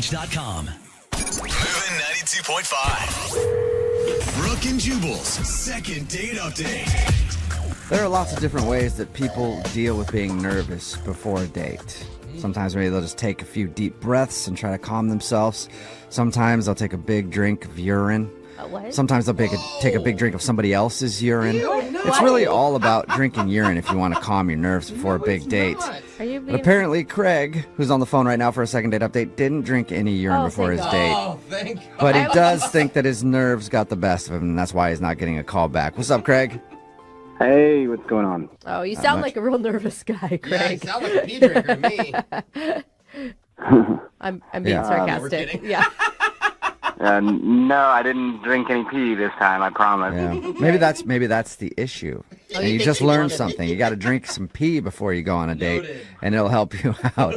H.com. Moving 92.5. Brooke and Jubal's second date update. There are lots of different ways that people deal with being nervous before a date. Sometimes maybe they'll just take a few deep breaths and try to calm themselves. Sometimes they'll take a big drink of urine. What? Sometimes they'll take a big drink of somebody else's urine. It's really all about drinking urine if you want to calm your nerves before a big date. But apparently Craig, who's on the phone right now for a second date update, didn't drink any urine before his date. Oh, thank God. But he does think that his nerves got the best of him, and that's why he's not getting a call back. What's up, Craig? Hey, what's going on? Oh, you sound like a real nervous guy, Yeah, you Craig. sound like a pee drinker to me. I'm being sarcastic. We're kidding. Yeah. No, I didn't drink any pee this time, I promise. Yeah. Maybe that's the issue. Oh, And you you think just he learned wanted- something. You got to drink some pee before you go on a date, Noted. and it'll help you out.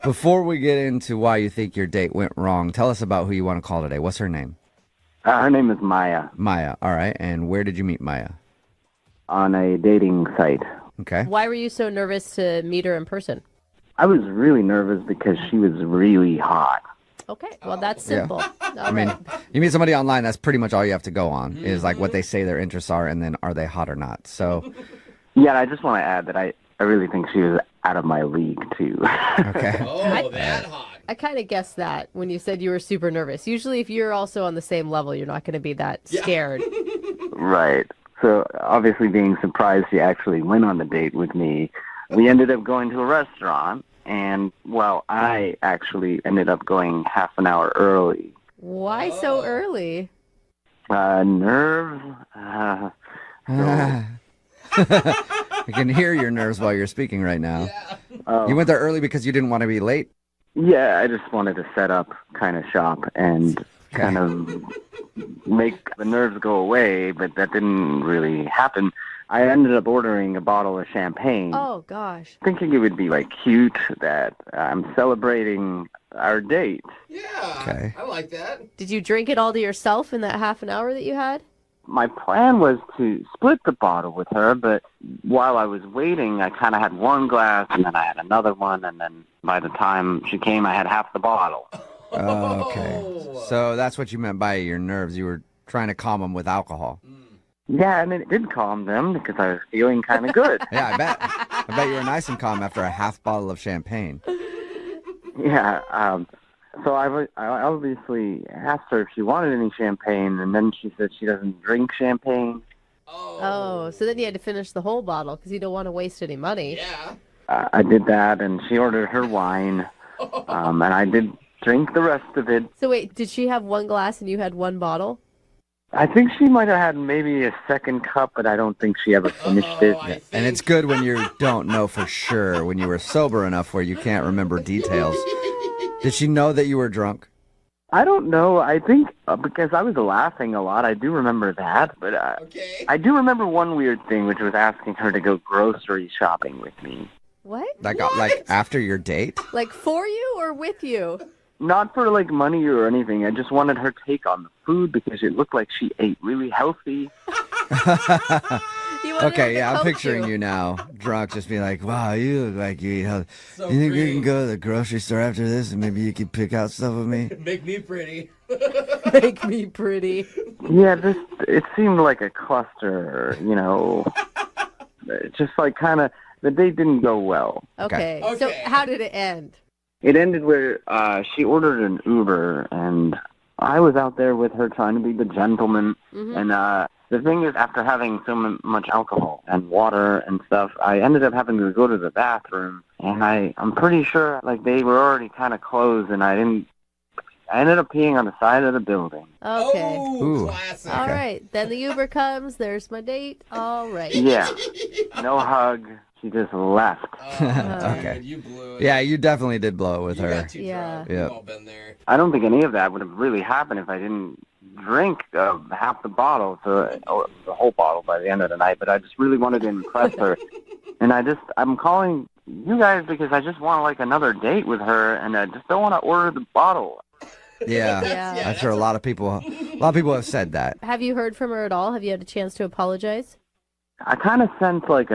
Before we get into why you think your date went wrong, tell us about who you want to call today. What's her name? Her name is Maya, Maya. All right. And where did you meet Maya? on a dating site. Okay. Why were you so nervous to meet her in person? I was really nervous because she was really hot. Okay, well, that's simple. I mean, you meet somebody online, that's pretty much all you have to go on, is like what they say their interests are, and then are they hot or not. So, Yeah, and I just want to add that I really think she was out of my league, too. okay. Oh, that hot. I kind of guessed that when you said you were super nervous. Usually, if you're also on the same level, you're not going to be that scared. Right. So, obviously being surprised she actually went on the date with me, we ended up going to a restaurant, and, well, I actually ended up going half an hour early. Why so early? Nerves? I can hear your nerves while you're speaking right now. Oh. You went there early because you didn't want to be late? Yeah, I just wanted to set up, kind of shop, and kind of make the nerves go away, but that didn't really happen. I ended up ordering a bottle of champagne, Oh, gosh. thinking it would be, like, cute that I'm celebrating our date. Yeah. Okay. I like that. Did you drink it all to yourself in that half an hour that you had? My plan was to split the bottle with her, but while I was waiting, I kind of had one glass, and then I had another one, and then by the time she came, I had half the bottle. Okay. So that's what you meant by your nerves. You were trying to calm them with alcohol. Yeah, and it did calm them because I was feeling kind of good. Yeah, I bet. I bet you were nice and calm after a half bottle of champagne. Yeah, so I obviously asked her if she wanted any champagne, and then she said she doesn't drink champagne. Oh, so then you had to finish the whole bottle because you don't want to waste any money. Yeah. I did that, and she ordered her wine, and I did drink the rest of it. So wait, did she have one glass and you had one bottle? I think she might have had maybe a second cup, but I don't think she ever finished it. I And it's good when you don't know for sure, when you were sober enough where you can't remember details. Did she know that you were drunk? I don't know. I think because I was laughing a lot, I do remember that. But Okay. I do remember one weird thing, which was asking her to go grocery shopping with me. What? Like after your date? Like for you or with you? Not for, like, money or anything. I just wanted her take on the food because it looked like she ate really healthy. You wanted her Okay, to yeah, I'm coach picturing you now, drunk, just being like, wow, you look like you eat healthy. So You think we pretty. can go to the grocery store after this and maybe you can pick out stuff with me? Make me pretty. Make me pretty. Yeah, it seemed like a cluster, you know. It's just like kind of, the date didn't go well. Okay. Okay. So how did it end? It ended where she ordered an Uber, and I was out there with her trying to be the gentleman. And the thing is, after having so much alcohol and water and stuff, I ended up having to go to the bathroom, and I'm pretty sure like they were already kind of closed, and I ended up peeing on the side of the building. Okay. Oh, Ooh. classic. All right. Then the Uber comes. There's my date. All right. Yeah, no hug. She just left. Oh, Okay. dude, you blew it. Yeah, you definitely did blow it with You her. got too Yeah. drunk. Yeah. We've all been there. I don't think any of that would have really happened if I didn't drink half the bottle, or the whole bottle by the end of the night. But I just really wanted to impress her, and I'm calling you guys because I just want like another date with her, and I just don't want to order the bottle. Yeah, Yeah. I'm sure a lot of people have said that. Have you heard from her at all? Have you had a chance to apologize? I kind of sent like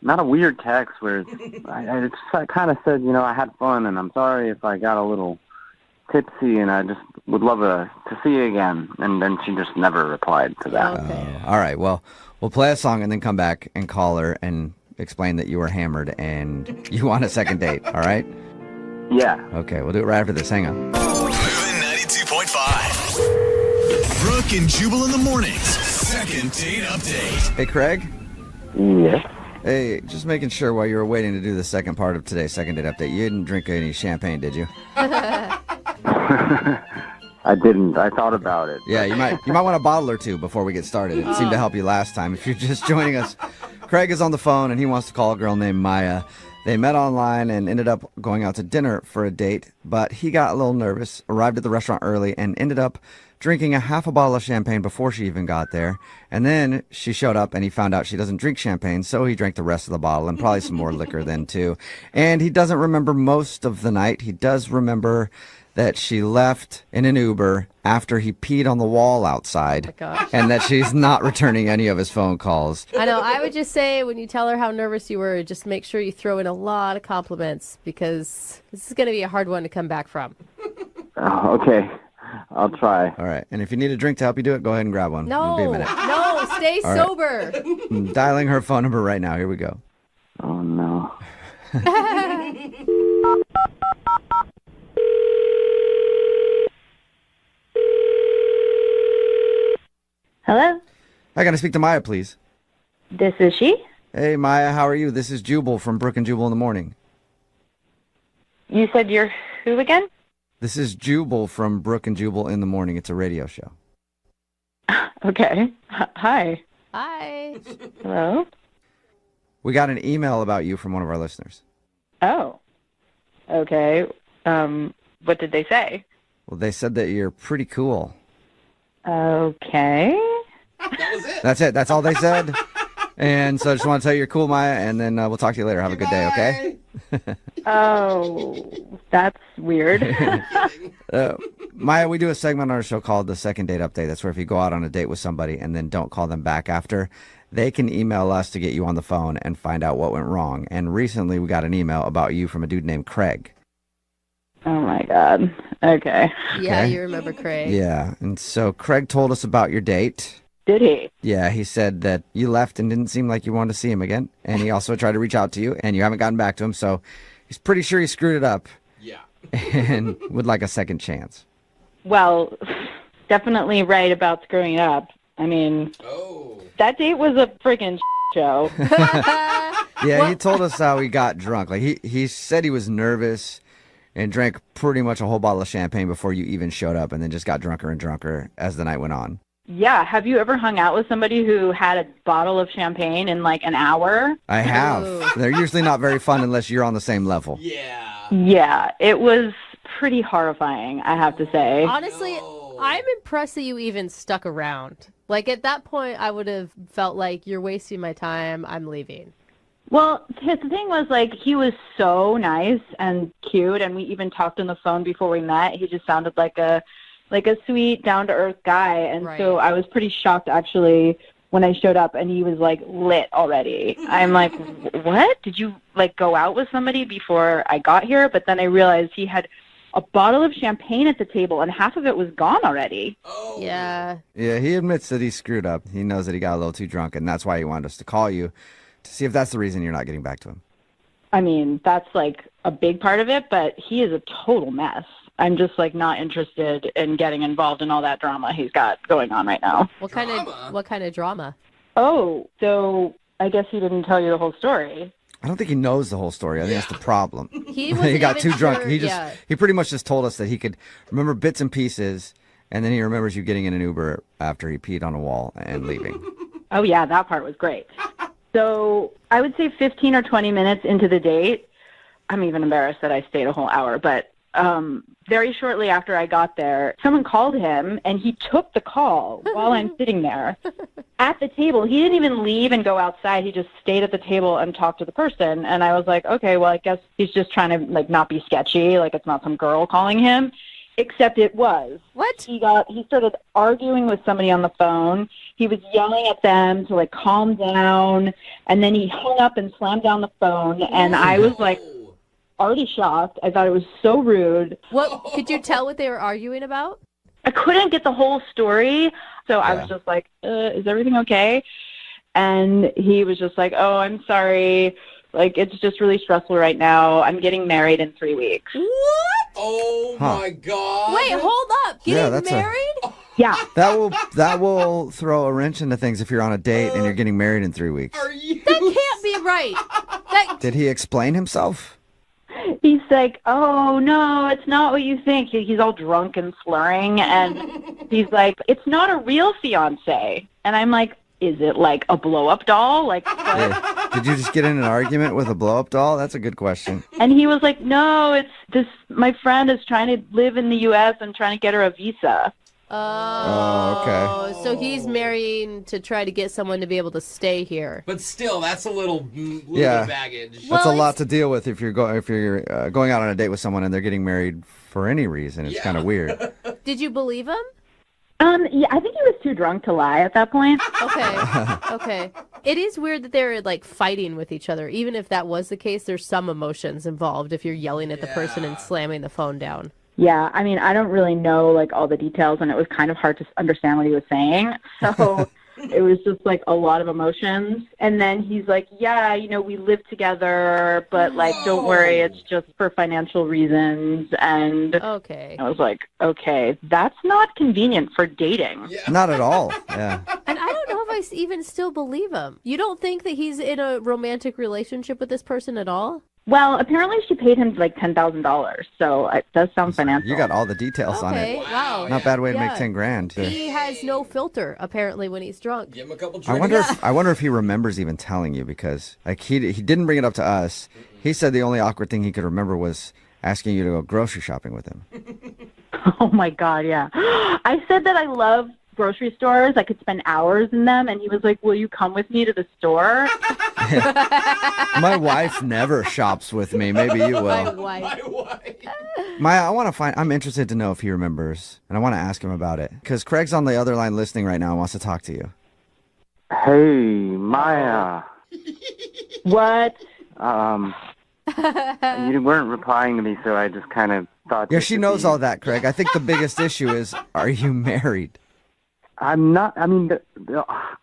not a weird text where I kind of said, you know, I had fun and I'm sorry if I got a little tipsy, and I just would love to see you again. And then she just never replied to that. Okay. All right, well, we'll play a song and then come back and call her and explain that you were hammered and you want a second date, all right? Yeah. Okay, we'll do it right after this. Hang on. Moving 92.5. Brooke and Jubal in the mornings. Second date update. Hey, Craig? Yes. Hey, just making sure while you were waiting to do the second part of today's second date update, you didn't drink any champagne, did you? I didn't. I thought about it. Yeah, you might want a bottle or two before we get started. It seemed to help you last time. If you're just joining us, Craig is on the phone and he wants to call a girl named Maya. They met online and ended up going out to dinner for a date, but he got a little nervous, arrived at the restaurant early, and ended up drinking a half a bottle of champagne before she even got there. And then she showed up and he found out she doesn't drink champagne, so he drank the rest of the bottle and probably some more liquor then too. And he doesn't remember most of the night. He does remember that she left in an Uber after he peed on the wall outside, gosh. and that she's not returning any of his phone calls. I know. I would just say when you tell her how nervous you were, just make sure you throw in a lot of compliments because this is going to be a hard one to come back from. Oh, okay. I'll try. All right, and if you need a drink to help you do it, go ahead and grab one. No, It'll be a minute. no, stay All right. sober. I'm dialing her phone number right now. Here we go. Oh, no. Hello, I gotta speak to Maya, please. this is she. Hey, Maya, how are you? This is Jubal from Brooke and Jubal in the morning. You said you're who again? This is Jubal from Brooke and Jubal in the morning. It's a radio show. Okay. Hi. Hi. Hello. We got an email about you from one of our listeners. Oh. Okay. What did they say? Well, they said that you're pretty cool. Okay. That was it. That's it. That's all they said. And so I just want to tell you you're cool, Maya, and then we'll talk to you later. Have a good day, okay? Oh, that's weird. Maya, we do a segment on our show called the Second Date Update. That's where if you go out on a date with somebody and then don't call them back after, they can email us to get you on the phone and find out what went wrong. And recently we got an email about you from a dude named Craig. Oh my God. Okay. Yeah, Okay. you remember Craig. Yeah, and so Craig told us about your date. Did he? Yeah, he said that you left and didn't seem like you wanted to see him again. And he also tried to reach out to you, and you haven't gotten back to him. So he's pretty sure he screwed it up Yeah. and would like a second chance. Well, definitely right about screwing it up. I mean, Oh. that date was a freaking show. Yeah, he told us how he got drunk. Like he said he was nervous and drank pretty much a whole bottle of champagne before you even showed up, and then just got drunker and drunker as the night went on. Yeah. Have you ever hung out with somebody who had a bottle of champagne in like an hour? I have. Ooh. They're usually not very fun unless you're on the same level. Yeah. Yeah. It was pretty horrifying, I have to say. Honestly, No. I'm impressed that you even stuck around. Like at that point, I would have felt like you're wasting my time. I'm leaving. Well, the thing was, like, he was so nice and cute, and we even talked on the phone before we met. He just sounded like a sweet, down-to-earth guy, and so Right. I was pretty shocked, actually, when I showed up, and he was, like, lit already. I'm like, what? Did you, like, go out with somebody before I got here? But then I realized he had a bottle of champagne at the table, and half of it was gone already. Oh. Yeah. Yeah, he admits that he screwed up. He knows that he got a little too drunk, and that's why he wanted us to call you to see if that's the reason you're not getting back to him. I mean, that's, like, a big part of it, but he is a total mess. I'm just, like, not interested in getting involved in all that drama he's got going on right now. What Drama? kind of drama? Oh, so I guess he didn't tell you the whole story. I don't think he knows the whole story. I think that's the problem. He He wasn't got even too drunk. sure- He just yeah. he pretty much just told us that he could remember bits and pieces, and then he remembers you getting in an Uber after he peed on a wall and leaving. Oh, yeah, that part was great. So I would say 15 or 20 minutes into the date, I'm even embarrassed that I stayed a whole hour, but very shortly after I got there, someone called him, and he took the call while I'm sitting there at the table. He didn't even leave and go outside. He just stayed at the table and talked to the person. And I was like, okay, well, I guess he's just trying to, like, not be sketchy. Like, it's not some girl calling him. Except it was. What? He started arguing with somebody on the phone. He was yelling at them to, like, calm down. And then he hung up and slammed down the phone. And I was like, Oh. already shocked. I thought it was so rude. What could you tell what they were arguing about? I couldn't get the whole story, so I was just like, is everything okay? And he was just like, oh, I'm sorry. Like, it's just really stressful right now. I'm getting married in 3 weeks. What? Oh, my God. Wait, hold up. Getting married? Yeah. That will throw a wrench into things if you're on a date and you're getting married in 3 weeks. Are you? That can't be right. Did he explain himself? He's like, oh, no, it's not what you think. He's all drunk and slurring, and he's like, it's not a real fiancé. And I'm like, is it like a blow-up doll? Like, what? Yeah. Did you just get in an argument with a blow-up doll? That's a good question. And he was like, no, it's this, my friend is trying to live in the U.S. and trying to get her a visa. Oh, okay. So he's marrying to try to get someone to be able to stay here. But still, that's a little bit of baggage. That's a lot to deal with if you're going out on a date with someone and they're getting married for any reason. It's kind of weird. Did you believe him? Yeah, I think he was too drunk to lie at that point. Okay. It is weird that they're like fighting with each other. Even if that was the case, there's some emotions involved if you're yelling at the person and slamming the phone down. Yeah, I mean, I don't really know like all the details, and it was kind of hard to understand what he was saying. So it was just like a lot of emotions. And then he's like, yeah, you know, we live together, but like, don't worry, it's just for financial reasons. And okay. I was like, okay, that's not convenient for dating. Yeah. Not at all. Yeah. And I don't know if I even still believe him. You don't think that he's in a romantic relationship with this person at all? Well, apparently she paid him like $10,000, so it does sound financial. You got all the details on it. Wow. Not a bad way to make 10 grand. He has no filter, apparently, when he's drunk. Give him a couple I drinks. wonder if he remembers even telling you, because like he didn't bring it up to us. He said the only awkward thing he could remember was asking you to go grocery shopping with him. Oh my God, yeah. I said that I love grocery stores. I could spend hours in them, and he was like, will you come with me to the store? My wife never shops with me. Maybe you will. My wife. My wife. Maya, I'm interested to know if he remembers, and I want to ask him about it, because Craig's on the other line listening right now and wants to talk to you. Hey, Maya. What? You weren't replying to me, so I just kind of thought... Yeah, she knows all that, Craig. I think the biggest issue is, are you married? I'm not, I mean,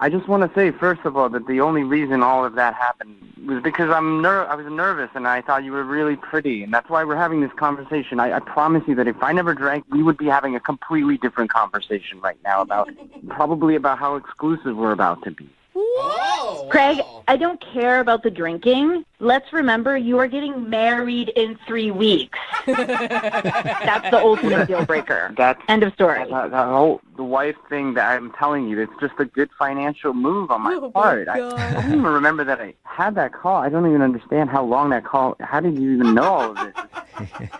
I just want to say, first of all, that the only reason all of that happened was because I was nervous, and I thought you were really pretty, and that's why we're having this conversation. I promise you that if I never drank, we would be having a completely different conversation right now probably about how exclusive we're about to be. Oh, Craig, wow. I don't care about the drinking. Let's remember you are getting married in 3 weeks. That's the ultimate deal breaker. End of story. The wife thing that I'm telling you, it's just a good financial move on my part. I don't even remember that I had that call. I don't even understand how long that call, how did you even know all of this?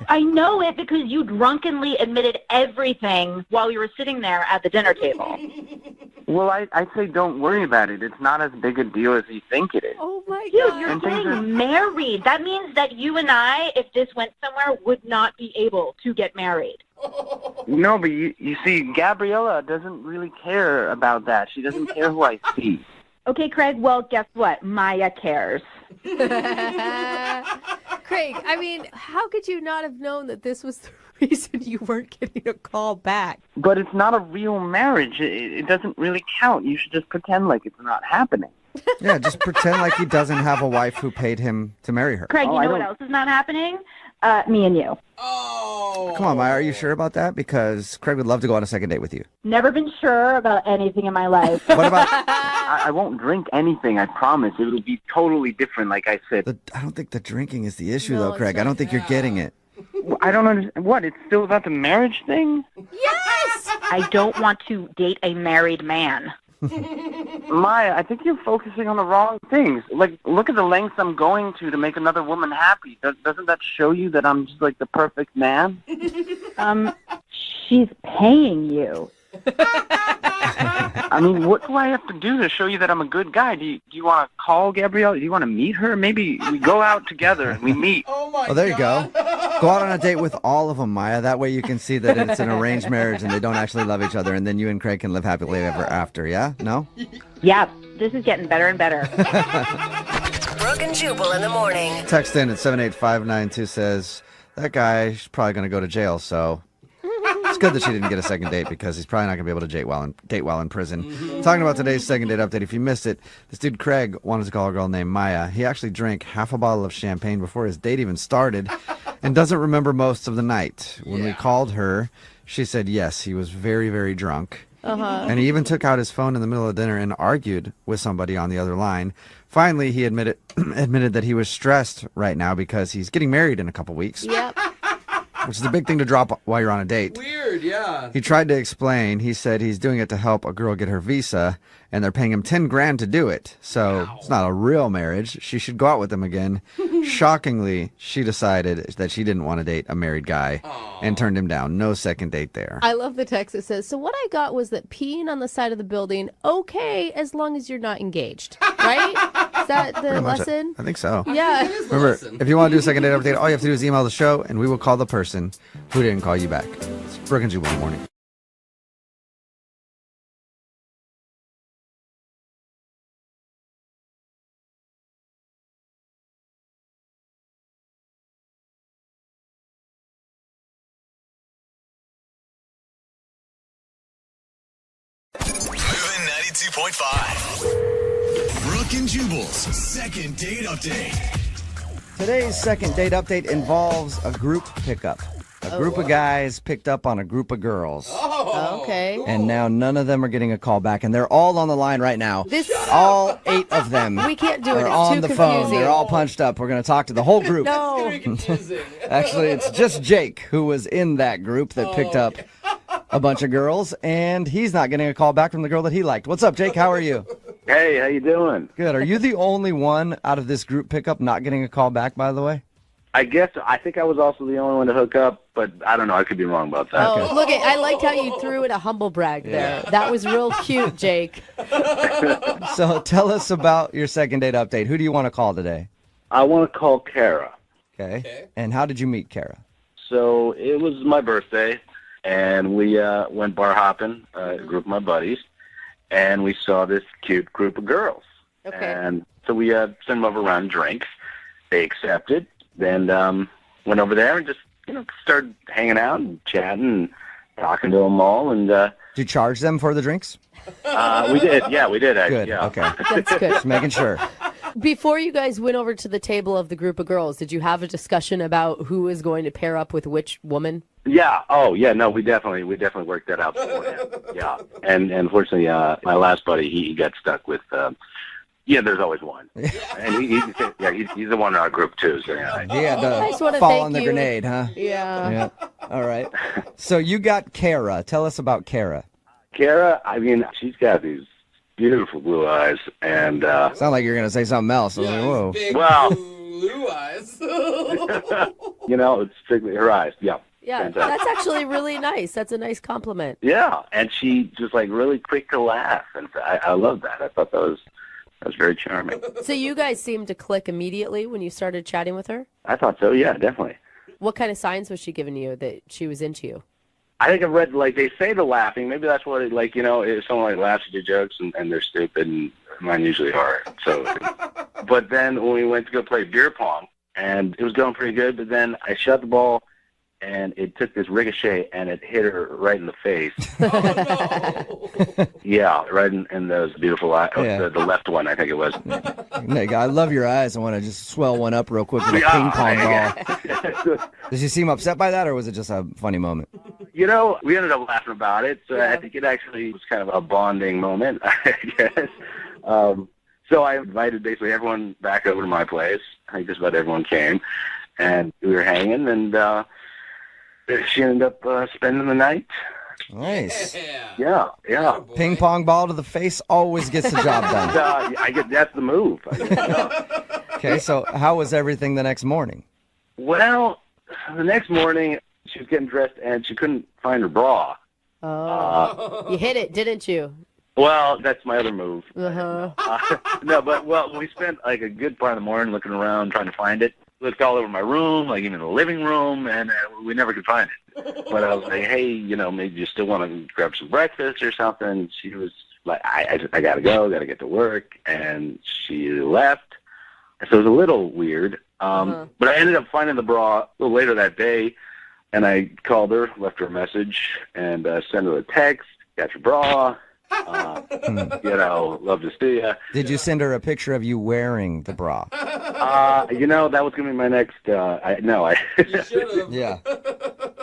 I know it because you drunkenly admitted everything while you were sitting there at the dinner table. Well, I'd say don't worry about it. It's not as big a deal as you think it is. Oh, my Dude, God. you're getting married. That means that you and I, if this went somewhere, would not be able to get married. No, but you see, Gabriella doesn't really care about that. She doesn't care who I see. Okay, Craig, well, guess what? Maya cares. Craig, I mean, how could you not have known that this was the reason you weren't getting a call back? But it's not a real marriage. It doesn't really count. You should just pretend like it's not happening. Yeah, just pretend like he doesn't have a wife who paid him to marry her. Craig, you know what else is not happening? Me and you. Oh. Come on, Maya, are you sure about that? Because Craig would love to go on a second date with you. Never been sure about anything in my life. What about... I won't drink anything, I promise. It will be totally different, like I said. I don't think the drinking is the issue, No, though, it's Craig. I don't think you're getting it. I don't understand. What, it's still about the marriage thing? Yes! I don't want to date a married man. Maya, I think you're focusing on the wrong things. Like, look at the lengths I'm going to make another woman happy. Doesn't that show you that I'm just like the perfect man? She's paying you. I mean, what do I have to do to show you that I'm a good guy? Do you want to call Gabrielle? Do you want to meet her? Maybe we go out together and we meet. Oh, my Oh, there you God. go. Go out on a date with all of them, Maya. That way you can see that it's an arranged marriage and they don't actually love each other, and then you and Craig can live happily ever after, yeah? No? Yeah, this is getting better and better. Brooke and Jubal in the morning. Text in at 78592 says, that guy's probably going to go to jail, so it's good that she didn't get a second date because he's probably not going to be able to date while in prison. Talking about today's second date update, if you missed it, this dude Craig wanted to call a girl named Maya. He actually drank half a bottle of champagne before his date even started and doesn't remember most of the night. When we called her, she said yes, he was very, very drunk. And he even took out his phone in the middle of dinner and argued with somebody on the other line. Finally, he admitted that he was stressed right now because he's getting married in a couple weeks. Yep. Which is a big thing to drop while you're on a date. Weird, yeah. He tried to explain. He said he's doing it to help a girl get her visa, and they're paying him $10,000 to do it. So It's not a real marriage. She should go out with him again. Shockingly, she decided that she didn't want to date a married guy and turned him down. No second date there. I love the text that says, so what I got was that peeing on the side of the building, okay, as long as you're not engaged. Right? Is that the lesson? I think so. Yeah. Remember, if you want to do a second date update, all you have to do is email the show, and we will call the person who didn't call you back. It's Brooke and Jubal in the morning. Moving 92.5. Brooke and Jubal's second date update. Today's second date update involves a group pickup. A group of guys picked up on a group of girls. Okay. And now none of them are getting a call back, and they're all on the line right now. All 8 of them We can't do it. are It's on too the confusing. phone. They're all punched up. We're going to talk to the whole group. No. Actually, it's just Jake who was in that group that picked up a bunch of girls, and he's not getting a call back from the girl that he liked. What's up, Jake? How are you? Hey, how you doing? Good. Are you the only one out of this group pickup not getting a call back, by the way? I think I was also the only one to hook up, but I don't know. I could be wrong about that. Oh, look I liked how you threw in a humble brag there. That was real cute, Jake. So tell us about your second date update. Who do you want to call today? I want to call Kara. Okay. And how did you meet Kara? So it was my birthday, and we went bar hopping, a group of my buddies, and we saw this cute group of girls. Okay. And so we sent them over around drinks. They accepted. Then went over there and just, started hanging out and chatting and talking to them all. And Did you charge them for the drinks? we did. Yeah, we did. Good. Yeah. Okay. That's good. Just making sure. Before you guys went over to the table of the group of girls, did you have a discussion about who is going to pair up with which woman? Yeah. Oh, yeah. No, we definitely worked that out beforehand. Yeah. And unfortunately, my last buddy, he got stuck with. There's always one. And he's the one in our group too. So yeah. He had I just to wanna fall thank on the you. grenade, huh? Yeah. All right. So you got Kara. Tell us about Kara. Kara, she's got these beautiful blue eyes, and Sound like you're going to say something else. I was like, whoa. Big Well. blue eyes. it's strictly her eyes. Yeah. Yeah, Fantastic. that's actually really nice. That's a nice compliment. Yeah, and she just really quick to laugh, and I love that. I thought that was very charming. So you guys seemed to click immediately when you started chatting with her? I thought so. Yeah, definitely. What kind of signs was she giving you that she was into you? I think I've read they say the laughing. Maybe that's what it if someone laughs at your jokes and they're stupid, and mine usually are. So, but then when we went to go play beer pong, and it was going pretty good, but then I shot the ball. And it took this ricochet, and it hit her right in the face. Oh, no. Yeah, right in those beautiful eyes. Yeah. The left one, I think it was. Nick, I love your eyes. I want to just swell one up real quick with a ping pong ball. Did you seem upset by that, or was it just a funny moment? We ended up laughing about it. So I think it actually was kind of a bonding moment, I guess. So I invited basically everyone back over to my place. I think just about everyone came. And we were hanging, and she ended up spending the night. Nice. Yeah. Yeah. Ping pong ball to the face always gets the job done. I guess that's the move. Okay, so how was everything the next morning? Well, the next morning, she was getting dressed, and she couldn't find her bra. Oh, you hit it, didn't you? Well, that's my other move. Uh-huh. No, but we spent a good part of the morning looking around trying to find it. Looked all over my room, even the living room, and we never could find it. But I was like, hey, maybe you still want to grab some breakfast or something. She was like, I got to go, got to get to work. And she left. So it was a little weird. But I ended up finding the bra a little later that day, and I called her, left her a message, and sent her a text, got your bra, love to see ya. Did you send her a picture of you wearing the bra? That was going to be my next, You should have. Yeah.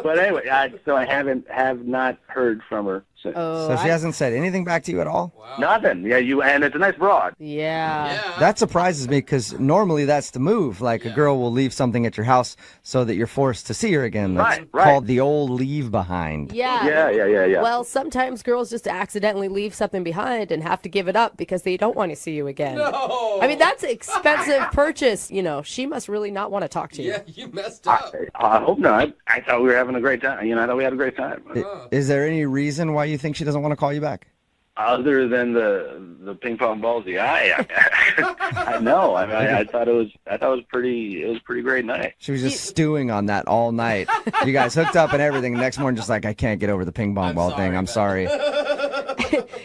But anyway, so I have not heard from her since. Oh, So she hasn't said anything back to you at all? Wow. Nothing. Yeah, and it's a nice bra. Yeah. Yeah. That surprises me because normally that's the move. Like a girl will leave something at your house so that you're forced to see her again. That's Right. called the old leave behind. Yeah. Yeah. Well, sometimes girls just accidentally leave something behind and have to give it up because they don't want to see you again. No. I mean, that's an expensive purchase. She must really not want to talk to you. Yeah, you messed up. I hope not. I thought we were having a great time. I thought we had a great time. Is there any reason why you think she doesn't want to call you back? Other than the ping pong balls, the eye. I know. I mean, I thought it was pretty great night. She was just stewing on that all night. You guys hooked up and everything. The next morning, just like, I can't get over the ping pong ball thing. I'm sorry.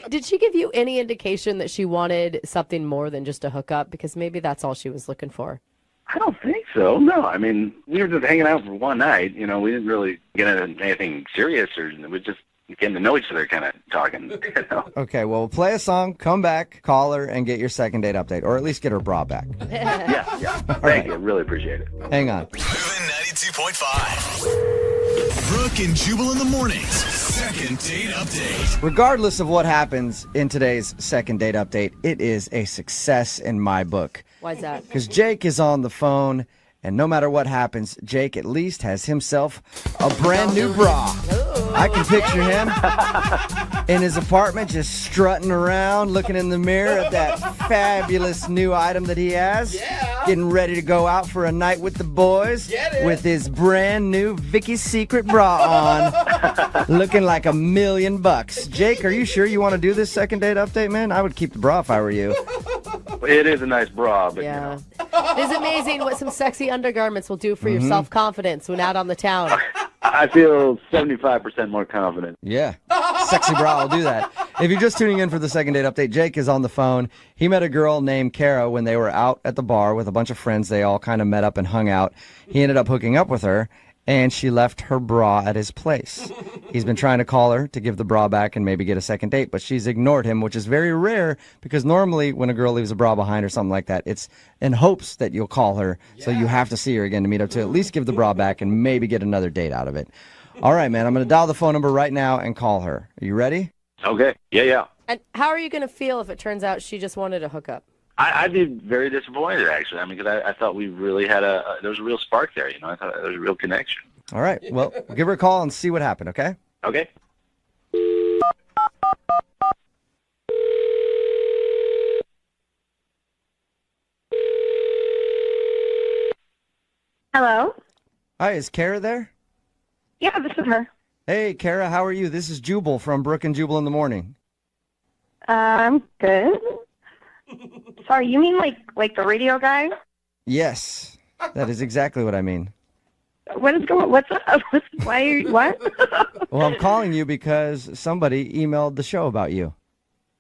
Did she give you any indication that she wanted something more than just a hookup? Because maybe that's all she was looking for. I don't think so. No, I mean, we were just hanging out for one night. We didn't really get into anything serious, or we just getting to know each other, kind of talking. Okay, well, we'll play a song, come back, call her, and get your second date update, or at least get her bra back. Yeah. Thank you. Really appreciate it. Hang on. Moving 92.5. Brooke and Jubal in the mornings. Second date update. Regardless of what happens in today's second date update, it is a success in my book. Why's that? Because Jake is on the phone, and no matter what happens, Jake at least has himself a brand new bra. I can picture him in his apartment just strutting around, looking in the mirror at that fabulous new item that he has. Yeah. Getting ready to go out for a night with the boys Get it. with his brand new Vicky's Secret bra on, looking like $1 million. Jake, are you sure you want to do this second date update, man? I would keep the bra if I were you. It is a nice bra, but Yeah. It is amazing what some sexy undergarments will do for your self-confidence when out on the town. I feel 75% more confident. Yeah. Sexy bra will do that. If you're just tuning in for the second date update, Jake is on the phone. He met a girl named Kara when they were out at the bar with a bunch of friends. They all kind of met up and hung out. He ended up hooking up with her, and she left her bra at his place. He's been trying to call her to give the bra back and maybe get a second date, but she's ignored him, which is very rare because normally when a girl leaves a bra behind or something like that, it's in hopes that you'll call her, so you have to see her again to meet up to at least give the bra back and maybe get another date out of it. All right, man, I'm going to dial the phone number right now and call her. Are you ready? Okay. Yeah. And how are you going to feel if it turns out she just wanted a hookup? I'd be very disappointed, actually. I mean, because I thought we really had there was a real spark there, I thought there was a real connection. All right, well, we'll give her a call and see what happened, okay? Okay. Hello? Hi, is Kara there? Yeah, this is her. Hey, Kara, how are you? This is Jubal from Brooke and Jubal in the morning. I'm good. Sorry, you mean like the radio guy? Yes, that is exactly what I mean. What's up? Why are you, what? Well, I'm calling you because somebody emailed the show about you.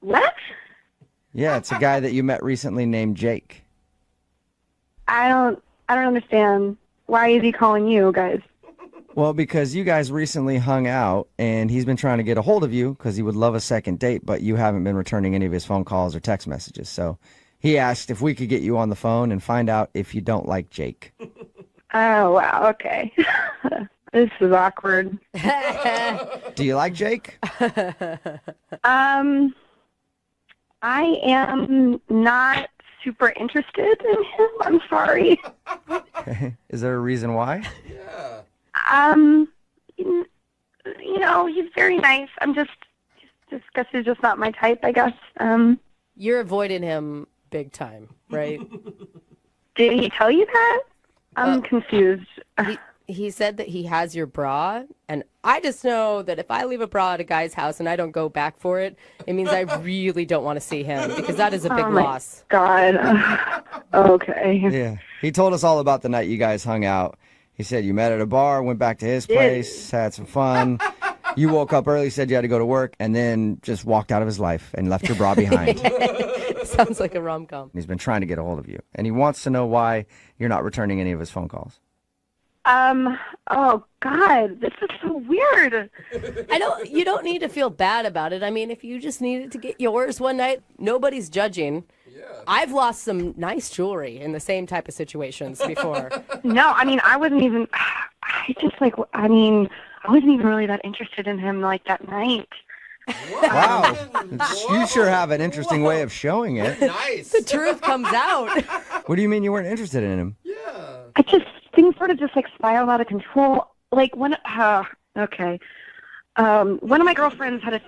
What? Yeah, it's a guy that you met recently named Jake. I don't understand. Why is he calling you guys? Well, because you guys recently hung out, and he's been trying to get a hold of you because he would love a second date, but you haven't been returning any of his phone calls or text messages. So he asked if we could get you on the phone and find out if you don't like Jake. Oh, wow, okay. This is awkward. Do you like Jake? I am not super interested in him. I'm sorry. Okay. Is there a reason why? Yeah. He's very nice. I'm just guess he's just not my type, I guess. You're avoiding him big time, right? Did he tell you that? I'm confused. He said that he has your bra, and I just know that if I leave a bra at a guy's house and I don't go back for it, it means I really don't want to see him because that is a big loss. God. Okay. Yeah. He told us all about the night you guys hung out. He said you met at a bar, went back to his place, had some fun. You woke up early, said you had to go to work, and then just walked out of his life and left your bra behind. Sounds like a rom-com. He's been trying to get a hold of you, and he wants to know why you're not returning any of his phone calls. Oh God, this is so weird. You don't need to feel bad about it. I mean, if you just needed to get yours one night, nobody's judging. Yeah. I've lost some nice jewelry in the same type of situations before. No, I mean, I wasn't even really that interested in him like that night. Wow. You sure have an interesting way of showing it. Nice. The truth comes out. What do you mean you weren't interested in him? Yeah. Things sort of just like spiraled out of control. Like one of my girlfriends had a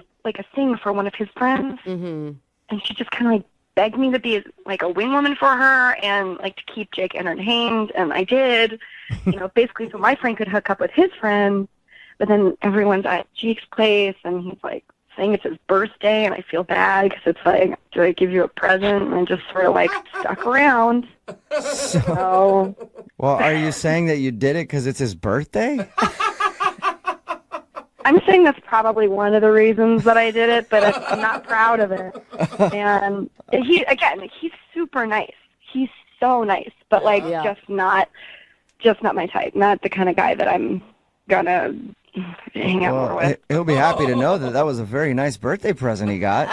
thing for one of his friends, and she just kind of like begged me to be like a wing woman for her and like to keep Jake entertained, and I did. Basically so my friend could hook up with his friend, but then everyone's at Jake's place, and he's like saying it's his birthday, and I feel bad because it's like, do I give you a present? And I just sort of like stuck around. So. Well, are you saying that you did it because it's his birthday? I'm saying that's probably one of the reasons that I did it, but I'm not proud of it. And he's super nice. He's so nice, but just not my type. Not the kind of guy that I'm gonna hang out more with. He'll be happy to know that was a very nice birthday present he got.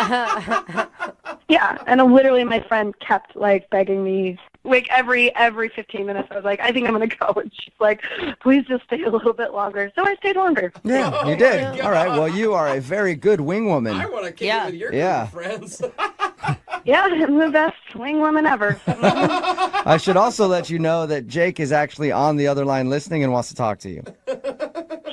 Yeah, and literally my friend kept like begging me, like every 15 minutes. I was like, I think I'm gonna go, and she's like, please just stay a little bit longer. So I stayed longer. Yeah, you did. All right. Well, you are a very good wing woman. I want to kick it with your group of friends. Yeah, I'm the best wing woman ever. I should also let you know that Jake is actually on the other line listening and wants to talk to you.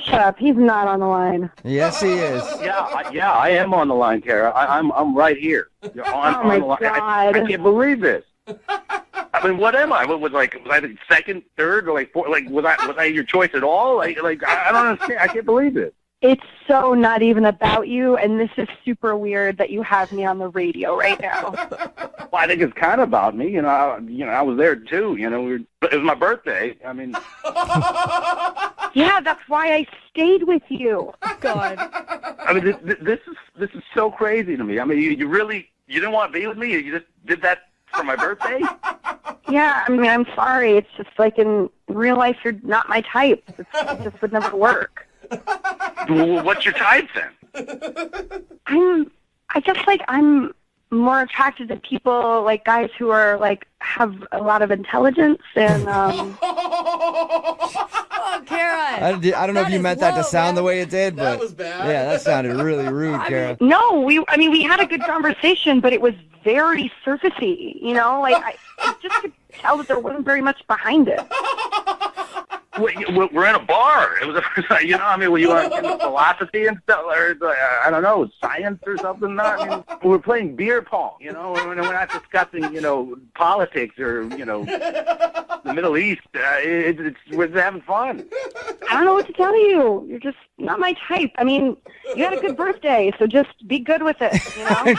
Shut up. He's not on the line. Yes, he is. Yeah, I am on the line, Kara. I'm right here. On my the line. God. I can't believe this. I mean, what am I? Was I the second, third, or like fourth? Like, was I your choice at all? Like I don't understand. I can't believe it. It's so not even about you, and this is super weird that you have me on the radio right now. Well, I think it's kind of about me. I was there too. It was my birthday. I mean. Yeah, that's why I stayed with you. God. I mean, this is so crazy to me. I mean, you didn't want to be with me. You just did that for my birthday. Yeah, I mean, I'm sorry. It's just like in real life, you're not my type. It just would never work. Well, what's your type then? I'm more attracted to people like guys who are like have a lot of intelligence and Oh, Kara. I don't know if you meant that to sound the way it did, but that was bad. Yeah, that sounded really rude, Kara. No, we had a good conversation, but it was very surfacey, I just could tell that there wasn't very much behind it. We're in a bar. It was were you on philosophy and stuff, or I don't know, science or something? We're playing beer pong. We're not discussing, politics or the Middle East. We're just having fun. I don't know what to tell you. You're just not my type. I mean, you had a good birthday, so just be good with it.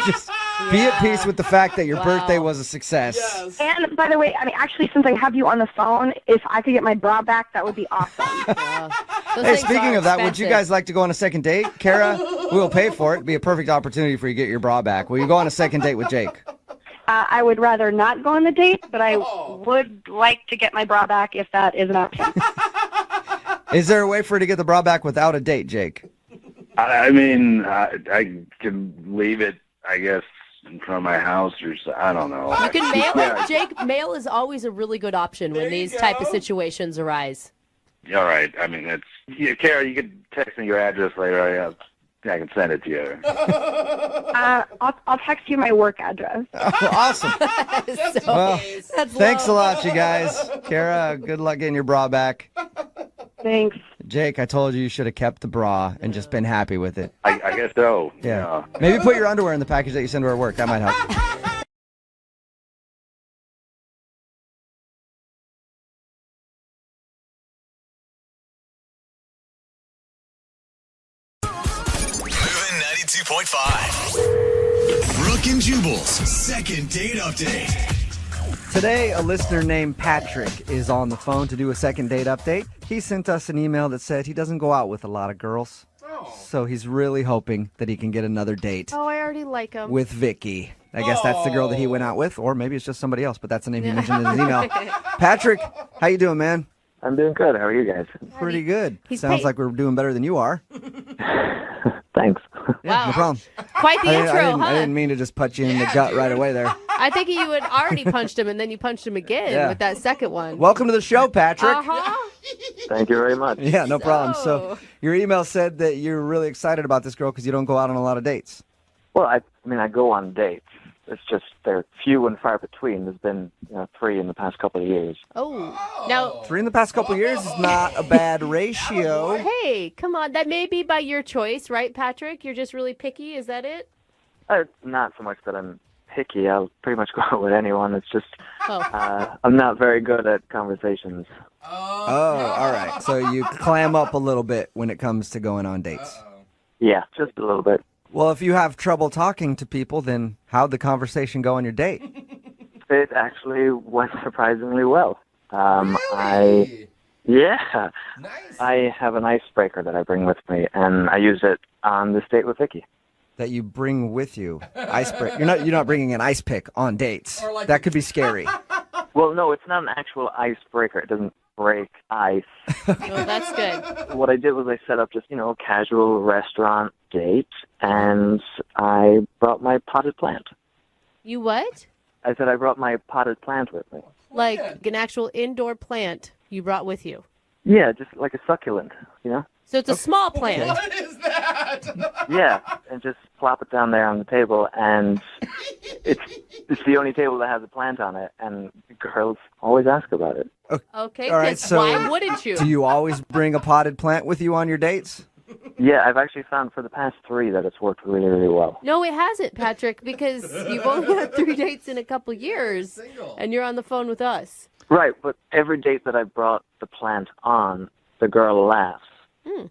Just be at peace with the fact that your birthday was a success. Yes. And by the way, actually, since I have you on the phone, if I could get my bra back, that would be awesome. Hey, speaking of that, would you guys like to go on a second date? Kara, we will pay for it. It'd be a perfect opportunity for you to get your bra back. Will you go on a second date with Jake? I would rather not go on the date, but I would like to get my bra back if that is an option. Is there a way for her to get the bra back without a date, Jake? I mean, I can leave it, I guess, in front of my house or so. I don't know. You can mail it, Jake. Mail is always a really good option when these type of situations arise. All right. I mean, Kara, you could text me your address later. I can send it to you. I'll text you my work address. Oh, awesome. Thanks a lot, you guys. Kara, good luck getting your bra back. Thanks. Jake, I told you should have kept the bra and just been happy with it. I guess so. Yeah. Maybe put your underwear in the package that you send to her work. That might help. Moving 92.5. Brooke and Jubal's second date update. Today, a listener named Patrick is on the phone to do a second date update. He sent us an email that said he doesn't go out with a lot of girls. So he's really hoping that he can get another date Oh, I already like him. with Vicky. I guess that's the girl that he went out with, or maybe it's just somebody else, but that's the name he mentioned in his email. Patrick, how you doing, man? I'm doing good. How are you guys? Pretty good. He's Sounds paid. like we're doing better than you are. Thanks. Yeah, no problem. Quite the intro, huh? I didn't mean to just punch you in the gut right away there. I think you had already punched him, and then you punched him again with that second one. Welcome to the show, Patrick. Thank you very much. Yeah, no problem. So your email said that you're really excited about this girl because you don't go out on a lot of dates. Well, I go on dates. It's just they're few and far between. There's been 3 in the past couple of years. Oh, now 3 in the past couple of years is not a bad ratio. hey, come on. That may be by your choice, right, Patrick? You're just really picky. Is that it? Not so much that I'm picky. I'll pretty much go out with anyone. It's just Oh. I'm not very good at conversations. Oh, all right. So you clam up a little bit when it comes to going on dates. Yeah, just a little bit. Well, if you have trouble talking to people, then how'd the conversation go on your date? It actually went surprisingly well. Really? Yeah. Nice. I have an icebreaker that I bring with me, and I used it on this date with Vicky. That you bring with you. Ice pick. You're not bringing an ice pick on dates. Or like That could be scary. Well, no, it's not an actual icebreaker. It doesn't break ice. Oh, that's good. What I did was I set up just, a casual restaurant date, and I brought my potted plant. You what? I said I brought my potted plant with me. Like an actual indoor plant you brought with you. Yeah, just like a succulent, So it's a small plant. What is that? Yeah, and just plop it down there on the table, and it's the only table that has a plant on it, and girls always ask about it. Okay, All right, 'cause so why wouldn't you? Do you always bring a potted plant with you on your dates? Yeah, I've actually found for the past 3 that it's worked really, really well. No, it hasn't, Patrick, because you've only had 3 dates in a couple years, and you're on the phone with us. Right, but every date that I brought the plant on, the girl laughs,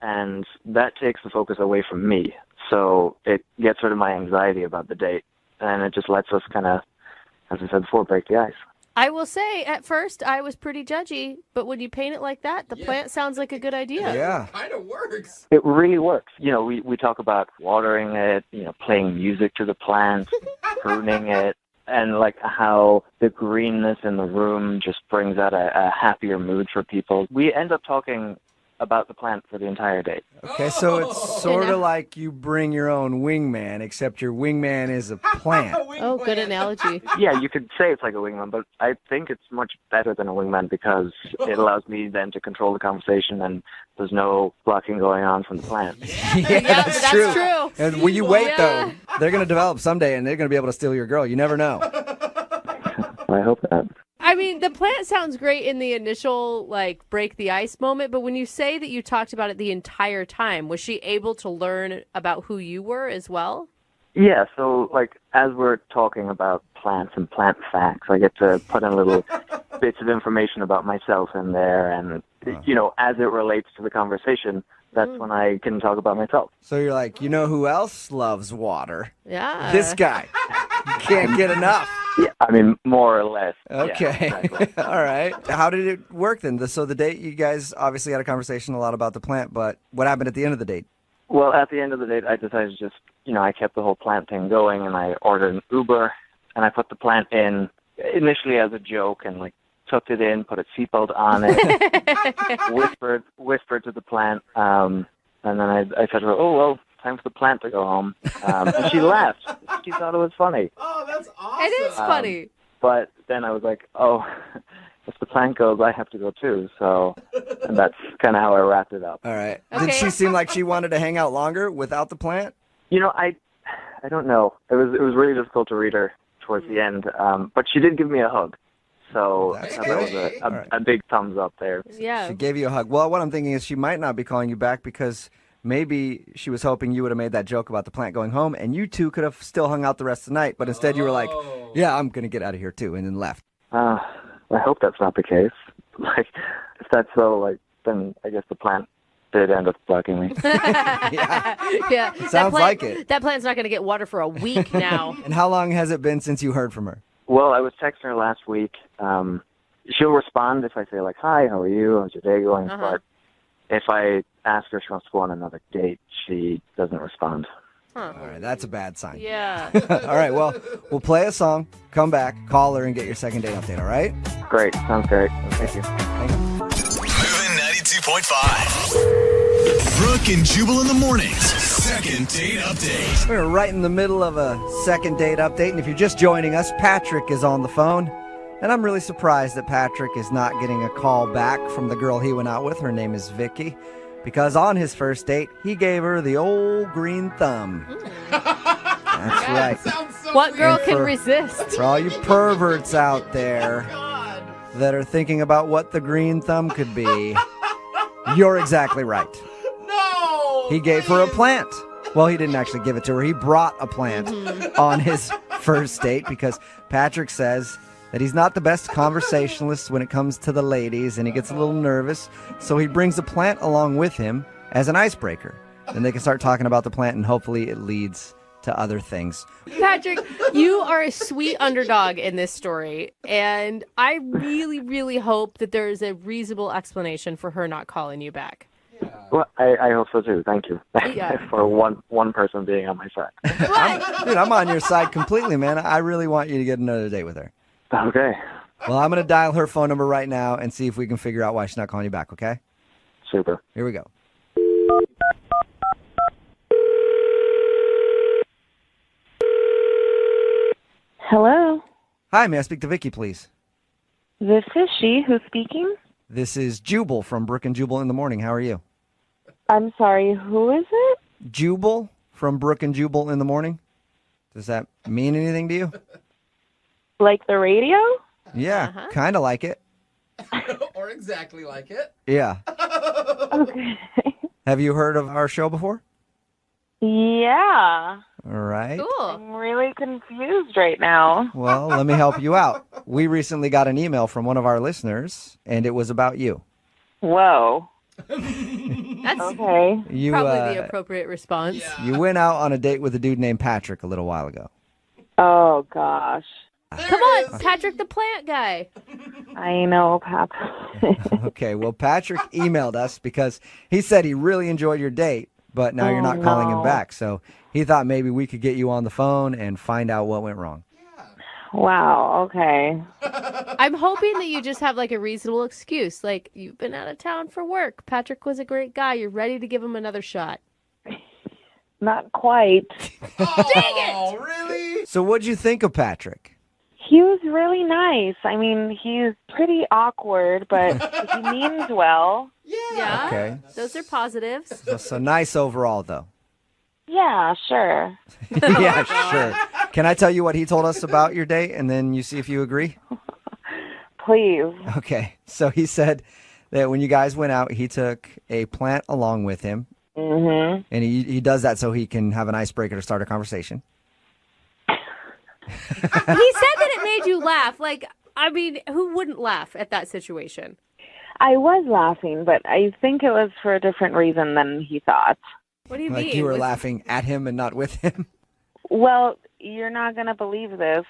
and that takes the focus away from me. So it gets rid of my anxiety about the date, and it just lets us kind of, as I said before, break the ice. I will say, at first, I was pretty judgy, but when you paint it like that, the plant sounds like a good idea. Yeah. Kind of works. It really works. We talk about watering it, playing music to the plant, pruning it, and like how the greenness in the room just brings out a happier mood for people. We end up talking about the plant for the entire date. Okay, so it's sort of like you bring your own wingman, except your wingman is a plant. Oh, good analogy. Yeah, you could say it's like a wingman, but I think it's much better than a wingman because it allows me then to control the conversation and there's no blocking going on from the plant. Yeah, that's true. And when you wait, Yeah. though, they're going to develop someday, and they're going to be able to steal your girl. You never know. I hope that. I mean, the plant sounds great in the initial, break the ice moment, but when you say that you talked about it the entire time, was she able to learn about who you were as well? Yeah, so, as we're talking about plants and plant facts, I get to put in little bits of information about myself in there, and, as it relates to the conversation, that's when I can talk about myself. So you're like, you know who else loves water? Yeah. This guy. Can't get enough. Yeah, I mean, more or less. Okay. Yeah, exactly. All right. How did it work then? So the date, you guys obviously had a conversation a lot about the plant, but what happened at the end of the date? Well, at the end of the date, I decided to just, I kept the whole plant thing going, and I ordered an Uber, and I put the plant in initially as a joke, and tucked it in, put a seatbelt on it, whispered to the plant, and then I said to her, "Oh well, time for the plant to go home," and she laughed. She thought it was funny. Oh, that's awesome. It is funny. But then I was like, "Oh, if the plant goes, I have to go too." So, and that's kind of how I wrapped it up. All right. Okay. Did she seem like she wanted to hang out longer without the plant? I don't know. It was really difficult to read her towards the end, but she did give me a hug. So That's that was good. All right. a big thumbs up there. Yeah. She gave you a hug. Well, what I'm thinking is she might not be calling you back because maybe she was hoping you would have made that joke about the plant going home and you two could have still hung out the rest of the night. But instead you were like, yeah, I'm going to get out of here too, and then left. I hope that's not the case. If that's so, then I guess the plant did end up blocking me. Yeah. Sounds like it. That plant's not going to get water for a week now. And how long has it been since you heard from her? Well, I was texting her last week. She'll respond if I say, "Hi, how are you? How's your day going?" But if I ask her if she wants to go on another date, she doesn't respond. Huh. All right, that's a bad sign. Yeah. All right, well, we'll play a song, come back, call her, and get your second date update, all right? Great. Sounds great. Thank you. Moving 92.5. Brooke and Jubal in the mornings. Second date update. We're right in the middle of a second date update, and if you're just joining us, Patrick is on the phone. And I'm really surprised that Patrick is not getting a call back from the girl he went out with. Her name is Vicky. Because on his first date, he gave her the old green thumb. That's right. What girl And can for- resist? For all you perverts out there that are thinking about what the green thumb could be, you're exactly right. No! He gave her a plant. Well, he didn't actually give it to her. He brought a plant on his first date because Patrick says that he's not the best conversationalist when it comes to the ladies, and he gets a little nervous, so he brings a plant along with him as an icebreaker. Then they can start talking about the plant, and hopefully it leads to other things. Patrick, you are a sweet underdog in this story, and I really, really hope that there is a reasonable explanation for her not calling you back. Well, I hope so too. Thank you Yeah. for one person being on my side. I'm on your side completely, man. I really want you to get another date with her. Okay. Well, I'm going to dial her phone number right now and see if we can figure out why she's not calling you back, okay? Super. Here we go. Hello, Hi, may I speak to Vicky, please? this is she who's speaking. This is Jubal from Brooke and Jubal in the morning. How are you? I'm sorry, who is it? Jubal from Brooke and Jubal in the morning? Does that mean anything to you? Like the radio? Yeah, kind of like it. Or exactly like it. Yeah. Okay. Have you heard of our show before? Yeah. All right. Cool. I'm really confused right now. Well, let me help you out. We recently got an email from one of our listeners, and it was about you. Whoa. That's Okay. You, probably the appropriate response. you went out on a date with a dude named Patrick a little while ago. Oh, gosh. Come on, Patrick the plant guy. I know, Pap. Okay, well, Patrick emailed us because he said he really enjoyed your date, but now you're not calling him no. back. So he thought maybe we could get you on the phone and find out what went wrong. Wow, okay. I'm hoping that you just have like a reasonable excuse. Like, you've been out of town for work. Patrick was a great guy. You're ready to give him another shot. Not quite. Oh, really? So what'd you think of Patrick? He was really nice. I mean, he's pretty awkward, but he means well. Yeah. Okay. Those are positives. So nice overall, though. Yeah, sure. Yeah, sure. Can I tell you what he told us about your date, and then you see if you agree? Please. Okay. So he said that when you guys went out, he took a plant along with him, Mm-hmm. and he does that so he can have an icebreaker to start a conversation. He said that it made you laugh. Like, I mean, who wouldn't laugh at that situation? I was laughing, but I think it was for a different reason than he thought. What do you Like mean? you were Was- laughing at him and not with him. Well, you're not going to believe this,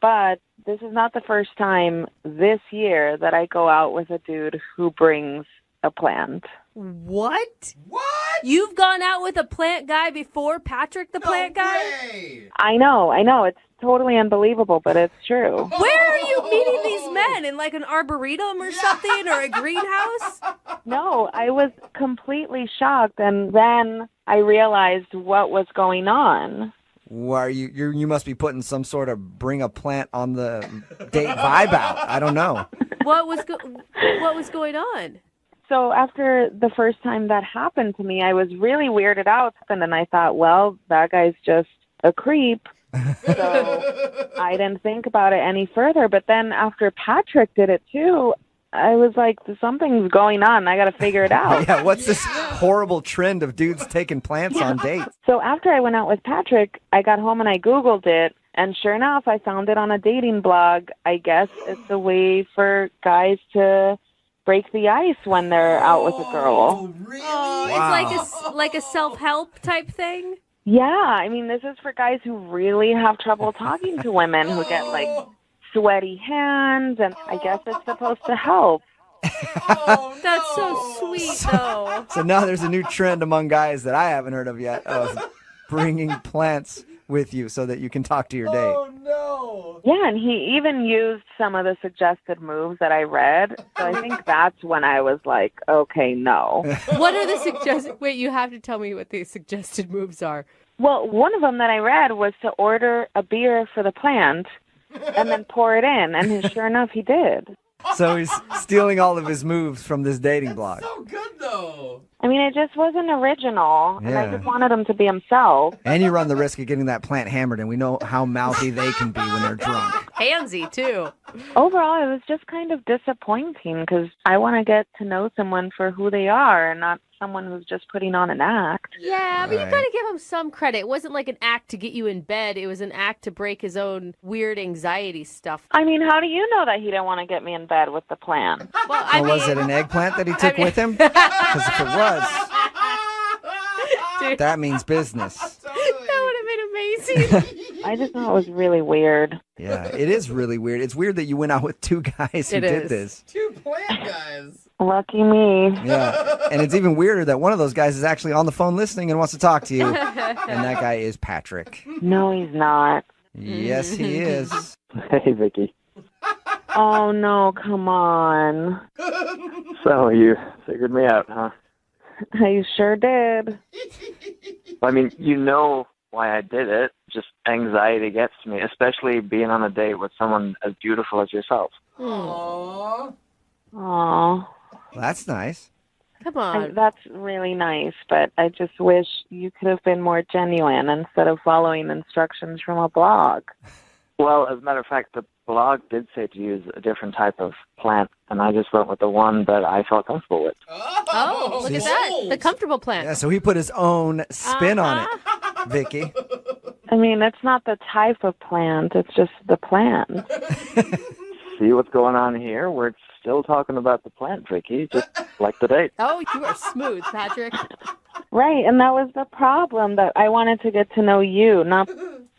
but this is not the first time this year that I go out with a dude who brings a plant. What? What? You've gone out with a plant guy before Patrick the plant guy? Way. I know. It's totally unbelievable, but it's true. Where are you meeting these men? In like an arboretum or something, or a greenhouse? No, I was completely shocked, and then I realized what was going on. Why you must be putting some sort of bring a plant on the date vibe out. I don't know. What was going on? So after the first time that happened to me, I was really weirded out, and then I thought, well, that guy's just a creep. So I didn't think about it any further. But then after Patrick did it too, I was like, something's going on. I got to figure it out. Yeah, what's this horrible trend of dudes taking plants on dates? So after I went out with Patrick, I got home and I Googled it. And sure enough, I found it on a dating blog. I guess it's a way for guys to break the ice when they're out with a girl. Oh, really? Oh, it's like a self-help type thing? Yeah, I mean, this is for guys who really have trouble talking to women who get like sweaty hands, and I guess it's supposed to help. Oh, That's so sweet, though. So now there's a new trend among guys that I haven't heard of yet of bringing plants with you so that you can talk to your date. Oh, no. Yeah, and he even used some of the suggested moves that I read. So I think that's when I was like, okay, no. What are the suggested? Wait, you have to tell me what the suggested moves are. Well, one of them that I read was to order a beer for the plant and then pour it in. And sure enough, he did. So he's stealing all of his moves from this dating blog. So good, though. I mean, it just wasn't original. And I Yeah. just wanted him to be himself. And you run the risk of getting that plant hammered, and we know how mouthy they can be when they're drunk. Handsy, too. Overall, it was just kind of disappointing because I want to get to know someone for who they are and not someone who's just putting on an act. Yeah, but Right. you gotta give him some credit. It wasn't like an act to get you in bed. It was an act to break his own weird anxiety stuff. I mean, how do you know that he didn't want to get me in bed with the plan? Well, I Or was mean, it an eggplant that he took with him? Because if it was, dude, that means business. that would have been amazing. I just thought it was really weird. Yeah, it is really weird. It's weird that you went out with two guys who It did is. this. 2 plant guys. Lucky me. Yeah, and it's even weirder that one of those guys is actually on the phone listening and wants to talk to you. And that guy is Patrick. No, he's not. Yes, he is. Hey, Vicky. Oh, no, come on. So you figured me out, huh? I sure did. I mean, you know why I did it. Just anxiety gets to me, especially being on a date with someone as beautiful as yourself. Aww. Aw. That's nice. Come on. That's really nice, but I just wish you could have been more genuine instead of following instructions from a blog. Well, as a matter of fact, the blog did say to use a different type of plant, and I just went with the one that I felt comfortable with. Oh, look at that. The comfortable plant. Yeah, so he put his own spin on it, Vicky. I mean, it's not the type of plant, it's just the plant. See what's going on here? We're still talking about the plant, Vicky, just like the date. Oh, you are smooth, Patrick. Right, and that was the problem, that I wanted to get to know you, not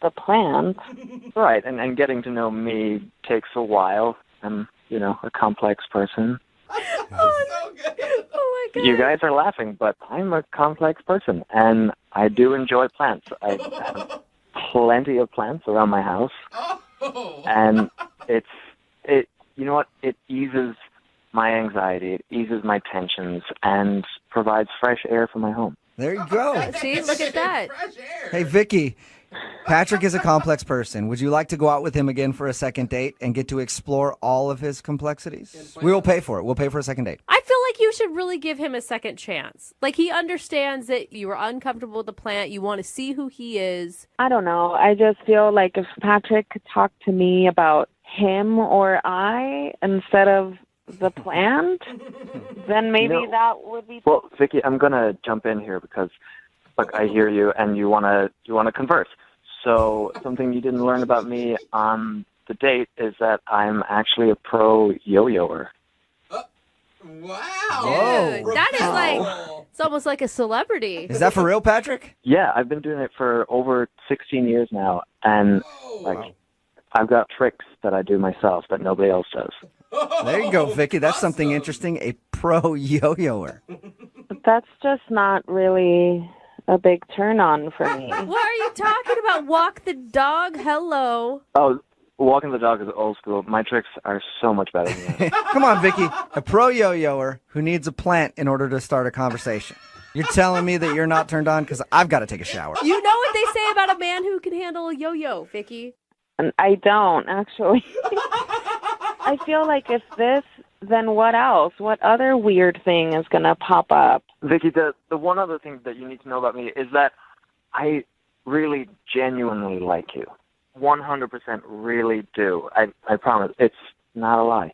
the plant. Right, and getting to know me takes a while. I'm, a complex person. Oh my God. You guys are laughing, but I'm a complex person, and I do enjoy plants. I have plenty of plants around my house, and it eases my anxiety, it eases my tensions, and provides fresh air for my home. There you go. See, look at that. Fresh air. Hey, Vicky, Patrick is a complex person. Would you like to go out with him again for a second date and get to explore all of his complexities? We will pay for it. We'll pay for a second date. I feel like you should really give him a second chance. Like, he understands that you were uncomfortable with the plant. You want to see who he is. I don't know, I just feel like if Patrick could talk to me about him or I instead of the plant, then maybe that would be... Well, Vicky, I'm gonna jump in here because, look, I hear you, and you wanna converse. So something you didn't learn about me on the date is that I'm actually a pro yo-yoer. Wow. Whoa. That is like, it's almost like a celebrity. Is that for real, Patrick? Yeah, I've been doing it for over 16 years now, and I've got tricks that I do myself that nobody else does. There you go, Vicky. That's something interesting. A pro yo-yoer. That's just not really a big turn on for me. What are you talking about? Walk the dog? Hello. Oh, walking the dog is old school. My tricks are so much better than that. Come on, Vicky. A pro yo-yoer who needs a plant in order to start a conversation. You're telling me that you're not turned on because I've got to take a shower. You know what they say about a man who can handle a yo-yo, Vicky? And I don't, actually. I feel like if this, then what else? What other weird thing is going to pop up? Vicky, the one other thing that you need to know about me is that I really genuinely like you. 100% really do. I promise. It's not a lie.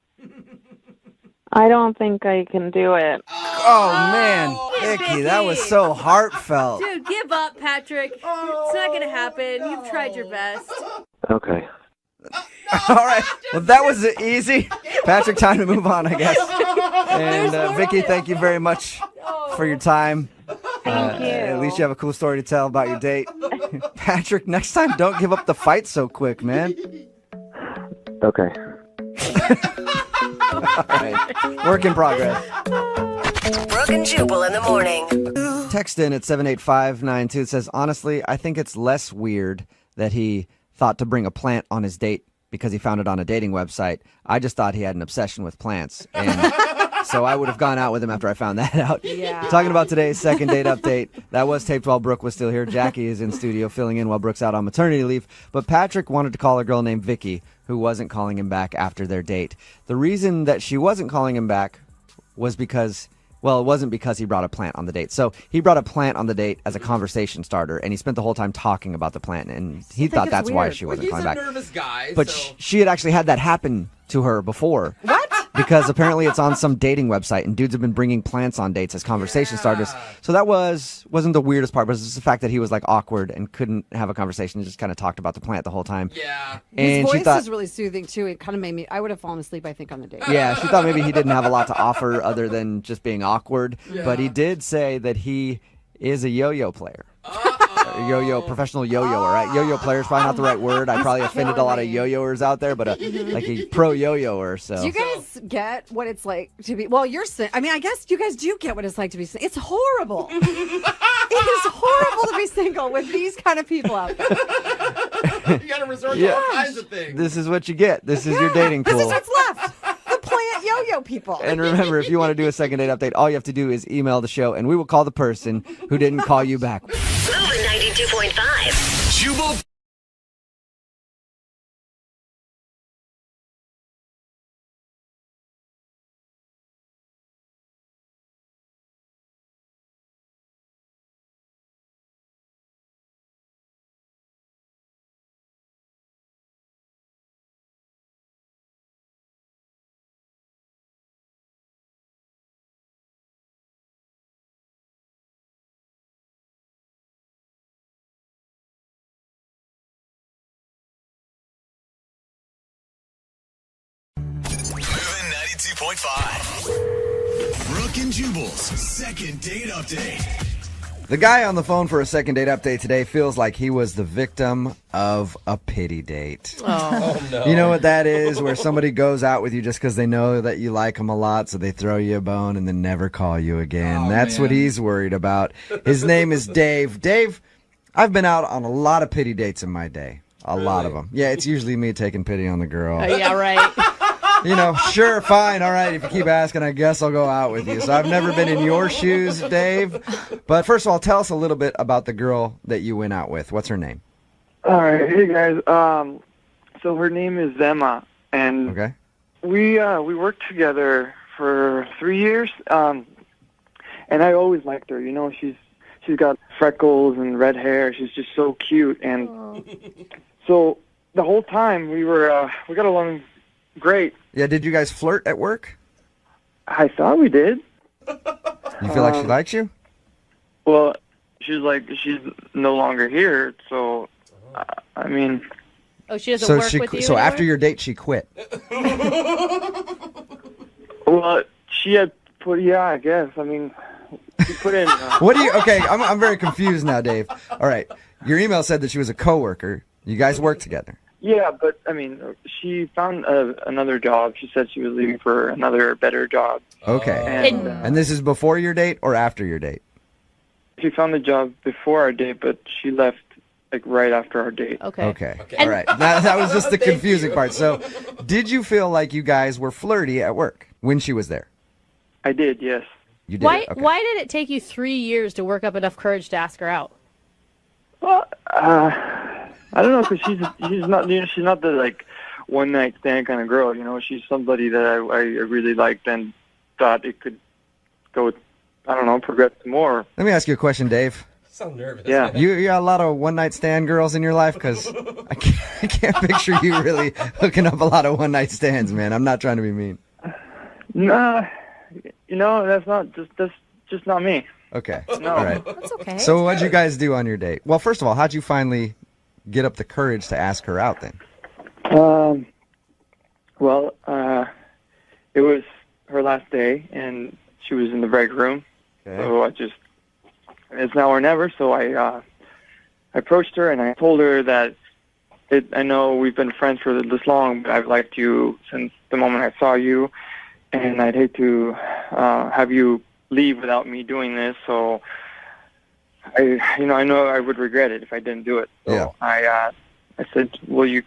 I don't think I can do it. Oh, man. Vicky, that was so heartfelt. Dude, give up, Patrick. It's not going to happen. You've tried your best. Okay. All right. Well, that was easy. Patrick, time to move on, I guess. And Vicky, thank you very much for your time. Thank you. At least you have a cool story to tell about your date. Patrick, next time, don't give up the fight so quick, man. Okay. All right. Work in progress. Brooke and Jubal in the morning. text in at 78592. It says, honestly, I think it's less weird that he thought to bring a plant on his date because he found it on a dating website. I just thought he had an obsession with plants. And so I would have gone out with him after I found that out. Yeah. Talking about today's second date update. That was taped while Brooke was still here. Jackie is in studio filling in while Brooke's out on maternity leave. But Patrick wanted to call a girl named Vicky who wasn't calling him back after their date. The reason that she wasn't calling him back was because... Well, it wasn't because he brought a plant on the date. So he brought a plant on the date as a conversation starter, and he spent the whole time talking about the plant, and he thought that's why she wasn't calling back. He's a nervous guy. But so. she had actually had that happen to her before. What? Because apparently it's on some dating website, and dudes have been bringing plants on dates as conversation starters. So that wasn't the weirdest part, but it was just the fact that he was like awkward and couldn't have a conversation and just kind of talked about the plant the whole time. Yeah. And His she voice thought, is really soothing too. It kind of made me. I would have fallen asleep, I think, on the date. yeah, she thought maybe he didn't have a lot to offer other than just being awkward. Yeah. But he did say that he is a yo-yo player. Professional yo-yoer, right? Yo-yo player is probably not the right word. I probably offended a lot of yo-yoers out there, but like a pro yo-yoer. So. Do you guys get what it's like to be? Well, you're. I mean, I guess you guys do get what it's like to be. It's horrible. It is horrible to be single with these kind of people out there. You got to resort to all kinds of things. This is what you get. This is your dating pool. This is what's left. The plant yo-yo people. And remember, if you want to do a second date update, all you have to do is email the show, and we will call the person who didn't call you back. Moving 92.5. Jubal. Moving 92.5. Brooke and Jubal's second date update. The guy on the phone for a second date update today feels like he was the victim of a pity date. Oh, no. You know what that is? Where somebody goes out with you just because they know that you like them a lot, so they throw you a bone and then never call you again. That's what he's worried about. His name is Dave. Dave, I've been out on a lot of pity dates in my day. A lot of them. Yeah, it's usually me taking pity on the girl. Yeah, right. You know, sure, fine, all right, if you keep asking, I guess I'll go out with you. So I've never been in your shoes, Dave. But first of all, tell us a little bit about the girl that you went out with. What's her name? All right, hey guys. So her name is Emma, and Okay. we worked together for 3 years. And I always liked her. You know, she's got freckles and red hair. She's just so cute, and so the whole time we got along great. Yeah, did you guys flirt at work? I thought we did. You feel like she likes you? Well, she's no longer here, so I mean. Oh, she doesn't work with you So anymore? after your date, she quit. Well, she had put. Yeah, I guess. I mean, she put in. What do you? Okay, I'm very confused now, Dave. All right, your email said that she was a coworker. You guys worked together. Yeah, but I mean, she found another job. She said she was leaving for another better job. Okay. And And this is before your date or after your date? she found a job before our date, but she left like right after our date. Okay. All right. That was just the confusing part. So, did you feel like you guys were flirty at work when she was there? I did, yes. You did. Why? it? Okay. Why did it take you 3 years to work up enough courage to ask her out? Well, I don't know, because she's not the like one night stand kind of girl. You know, she's somebody that I really liked and thought it could go. I don't know, progress more. Let me ask you a question, Dave. So nervous. Yeah. You got a lot of one night stand girls in your life, because I can't picture you really hooking up a lot of one night stands, man. I'm not trying to be mean. Nah, you know, that's just not me. Okay. No. All right. That's okay. So what'd you guys do on your date? Well, first of all, how'd you finally get up the courage to ask her out then? Well, it was her last day, and she was in the break room. Okay. So it's now or never. So I approached her and I told her that I know we've been friends for this long, but I've liked you since the moment I saw you, and I'd hate to have you leave without me doing this. So I know I would regret it if I didn't do it. So Yeah. I said, will you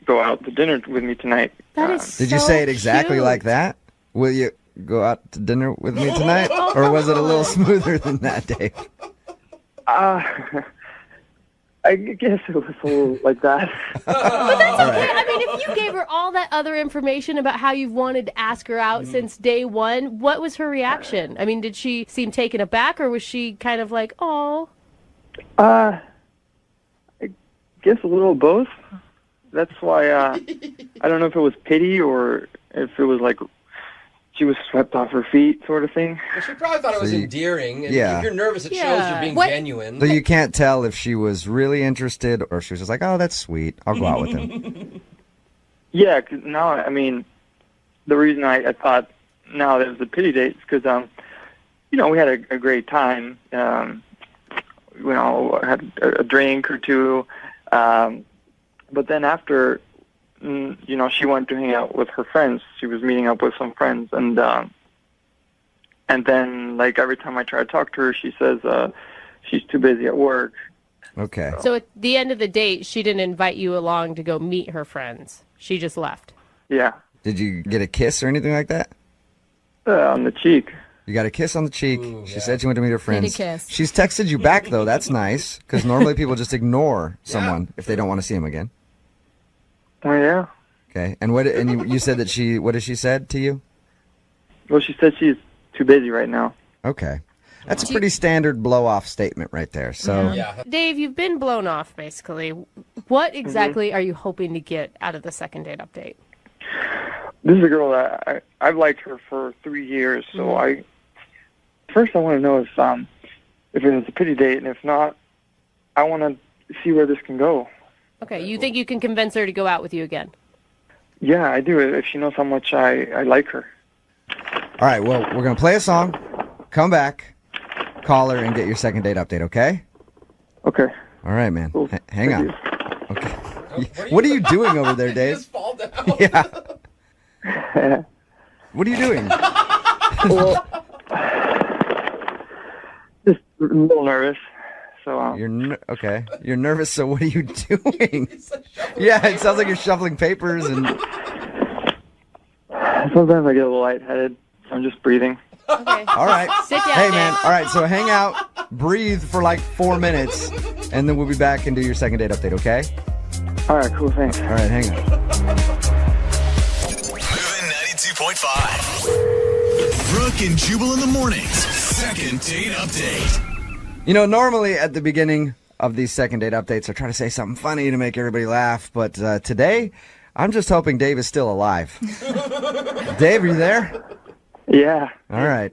go out to dinner with me tonight? That is Did you say it exactly cute. like that? Will you go out to dinner with me tonight? Or was it a little smoother than that, Dave? I guess it was a little like that. But that's okay. I mean, if you gave her all that other information about how you've wanted to ask her out since day one, what was her reaction? I mean, did she seem taken aback, or was she kind of like, oh? I guess a little of both. That's why I don't know if it was pity or if it was like she was swept off her feet sort of thing. Well, she probably thought it was endearing. And yeah. if you're nervous, it shows you're being genuine. So you can't tell if she was really interested or she was just like, oh, that's sweet. I'll go out with him. Yeah, 'cause now, I mean, the reason I thought now that it was a pity date is because, we had a great time. Had a drink or two. But then after, she went to hang out with her friends. She was meeting up with some friends. And then, like, every time I try to talk to her, she says she's too busy at work. Okay. So at the end of the date, she didn't invite you along to go meet her friends. She just left. Yeah. Did you get a kiss or anything like that? On the cheek. You got a kiss on the cheek. She said she went to meet her friends. kiss. She's texted you back, though. That's nice, because normally people just ignore someone if they don't want to see him again. Oh, yeah. Okay. And you said that what did she said to you? Well, she said she's too busy right now. Okay. That's a pretty standard blow-off statement right there. So, Dave, you've been blown off, basically. What exactly are you hoping to get out of the second date update? This is a girl that I've liked her for 3 years, so First, I want to know if it was a pity date, and if not, I want to see where this can go. Okay, you think you can convince her to go out with you again? Yeah, I do, if she knows how much I like her. all right, well, we're going to play a song, come back, call her, and get your second date update, okay? Okay. All right, man. Cool. Hang Thank on. Okay. What are you doing over there, Dave? Just fall down. Yeah. What are you doing? Well, just a little nervous. So okay. You're nervous. So what are you doing? Yeah, it sounds like you're shuffling papers and. Sometimes I get a little lightheaded. So I'm just breathing. Okay. All right. Sit down. Hey, man. All right. So hang out, breathe for like 4 minutes, and then we'll be back and do your second date update. Okay? All right. Cool. Thanks. All right. Hang on. Moving 92.5. Brooke and Jubal in the mornings. Second date update. Normally at the beginning of these second date updates, I try to say something funny to make everybody laugh, but today, I'm just hoping Dave is still alive. Dave, are you there? Yeah. All right.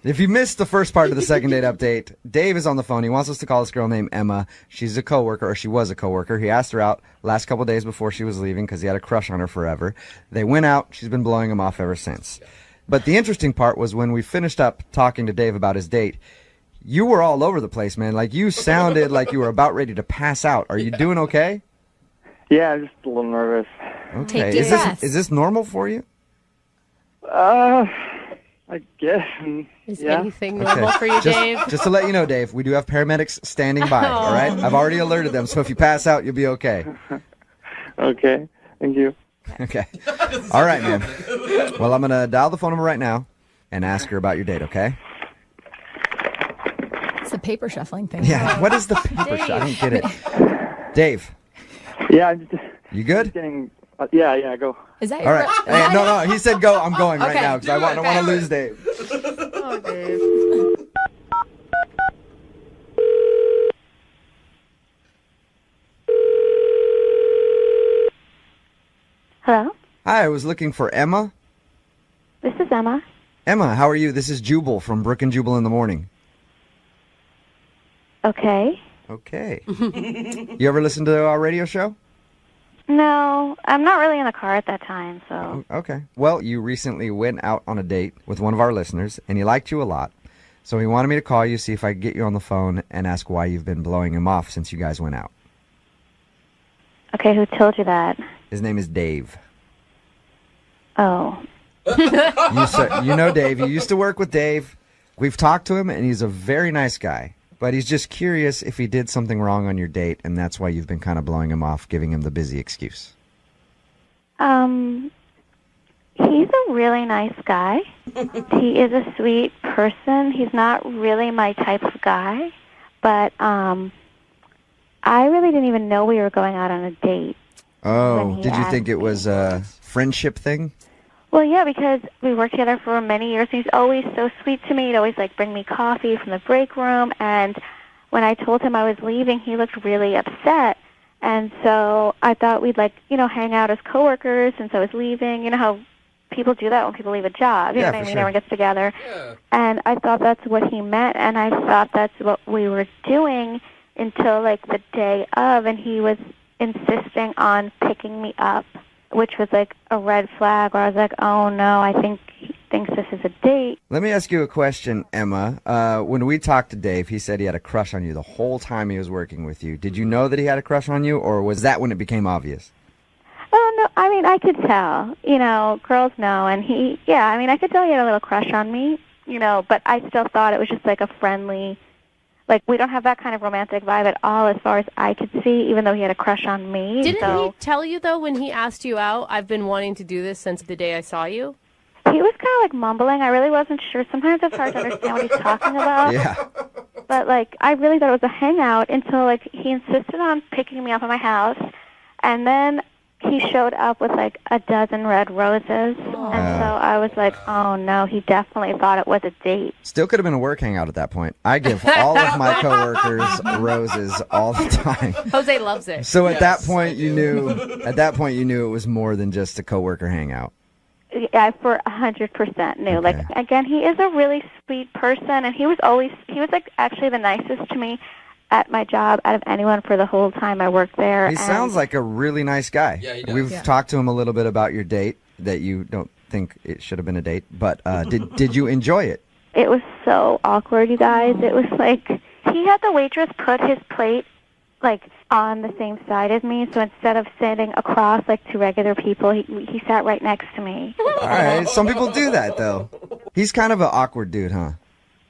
If you missed the first part of the second date update, Dave is on the phone. He wants us to call this girl named Emma. She's a coworker, or she was a coworker. He asked her out last couple of days before she was leaving because he had a crush on her forever. They went out. She's been blowing him off ever since. But the interesting part was when we finished up talking to Dave about his date, you were all over the place, man. Like, you sounded like you were about ready to pass out. Are you doing okay? Yeah, I'm just a little nervous. Okay. Take deep Is this normal for you? I guess. Is yeah. anything normal for you, Dave? Just to let you know, Dave, we do have paramedics standing by, all right? I've already alerted them, so if you pass out, you'll be okay. Okay. Thank you. Okay. All right, man. Well, I'm going to dial the phone number right now and ask her about your date, okay? It's a paper shuffling thing. Yeah, what is the paper shot? I don't get it. Dave. Yeah, I'm just You good? getting... yeah, go. Is that All right. Hey, no, he said go. I'm going right Okay. now because I don't want to lose Dave. Oh, Dave. Hello, Hi, I was looking for Emma. this is Emma. Emma, how are you? This is Jubal from Brooke and Jubal in the morning. Okay. Okay. You ever listen to our radio show? No, I'm not really in the car at that time, so. Okay. Well, you recently went out on a date with one of our listeners, and he liked you a lot. So he wanted me to call you, see if I could get you on the phone, and ask why you've been blowing him off since you guys went out. Okay, who told you that? His name is Dave. Oh. You know Dave. You used to work with Dave. We've talked to him, and he's a very nice guy. But he's just curious if he did something wrong on your date, and that's why you've been kind of blowing him off, giving him the busy excuse. He's a really nice guy. He is a sweet person. He's not really my type of guy, but I really didn't even know we were going out on a date. Oh, did you think it was a friendship thing? Well, yeah, because we worked together for many years, and he's always so sweet to me. He'd always, bring me coffee from the break room, and when I told him I was leaving, he looked really upset. And so I thought we'd, hang out as coworkers since I was leaving. You know how people do that when people leave a job. You know what I mean? Sure. Everyone gets together. Yeah. And I thought that's what he meant, and I thought that's what we were doing until, the day of, and he was insisting on picking me up, which was a red flag where I was like, oh no, I think he thinks this is a date. Let me ask you a question, Emma. When we talked to Dave, he said he had a crush on you the whole time he was working with you. Did you know that he had a crush on you, or was that when it became obvious? Oh, no, I could tell. Girls know, and I could tell he had a little crush on me, but I still thought it was just a friendly, we don't have that kind of romantic vibe at all as far as I could see, even though he had a crush on me. Didn't he tell you, though, when he asked you out, I've been wanting to do this since the day I saw you? He was kind of mumbling. I really wasn't sure. Sometimes it's hard to understand what he's talking about. Yeah. But I really thought it was a hangout until he insisted on picking me up at my house, and then he showed up with a dozen red roses, and so I was like, oh no, he definitely thought it was a date. Still could have been a work hangout at that point. I give all of my coworkers roses all the time. Jose loves it. So at that point you knew it was more than just a coworker hangout. Yeah, for 100% knew. Okay. Again, he is a really sweet person, and he was actually the nicest to me at my job out of anyone for the whole time I worked there. He sounds like a really nice guy. Yeah, he does. We've talked to him a little bit about your date, that you don't think it should have been a date, but did you enjoy it? It was so awkward, you guys. It was he had the waitress put his plate on the same side as me, so instead of sitting across two regular people, he sat right next to me. All right, some people do that though. He's kind of an awkward dude, huh?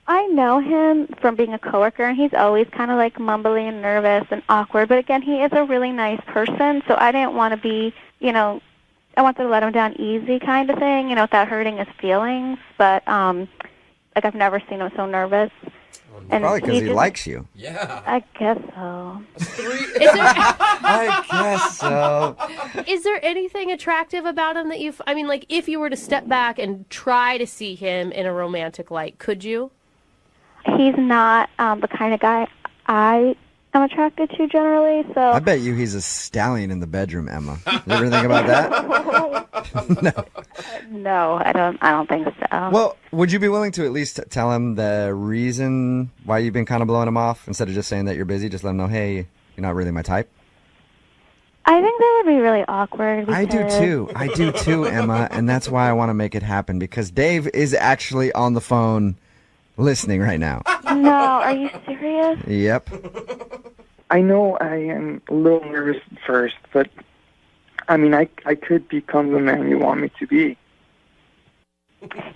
I know him from being a coworker, and he's always kind of mumbly and nervous and awkward. But again, he is a really nice person, so I didn't want to be, I wanted to let him down easy kind of thing, without hurting his feelings. But I've never seen him so nervous. And probably because he likes you. Yeah. I guess so. I guess so. Is there anything attractive about him that if you were to step back and try to see him in a romantic light, could you? He's not the kind of guy I am attracted to generally, so... I bet you he's a stallion in the bedroom, Emma. You ever think about that? No. No, I don't think so. Well, would you be willing to at least tell him the reason why you've been kind of blowing him off? Instead of just saying that you're busy, just let him know, hey, you're not really my type? I think that would be really awkward. I do too, Emma, and that's why I want to make it happen, because Dave is actually on the phone listening right now. No, are you serious? Yep. I know I am a little nervous at first, but I could become the man you want me to be.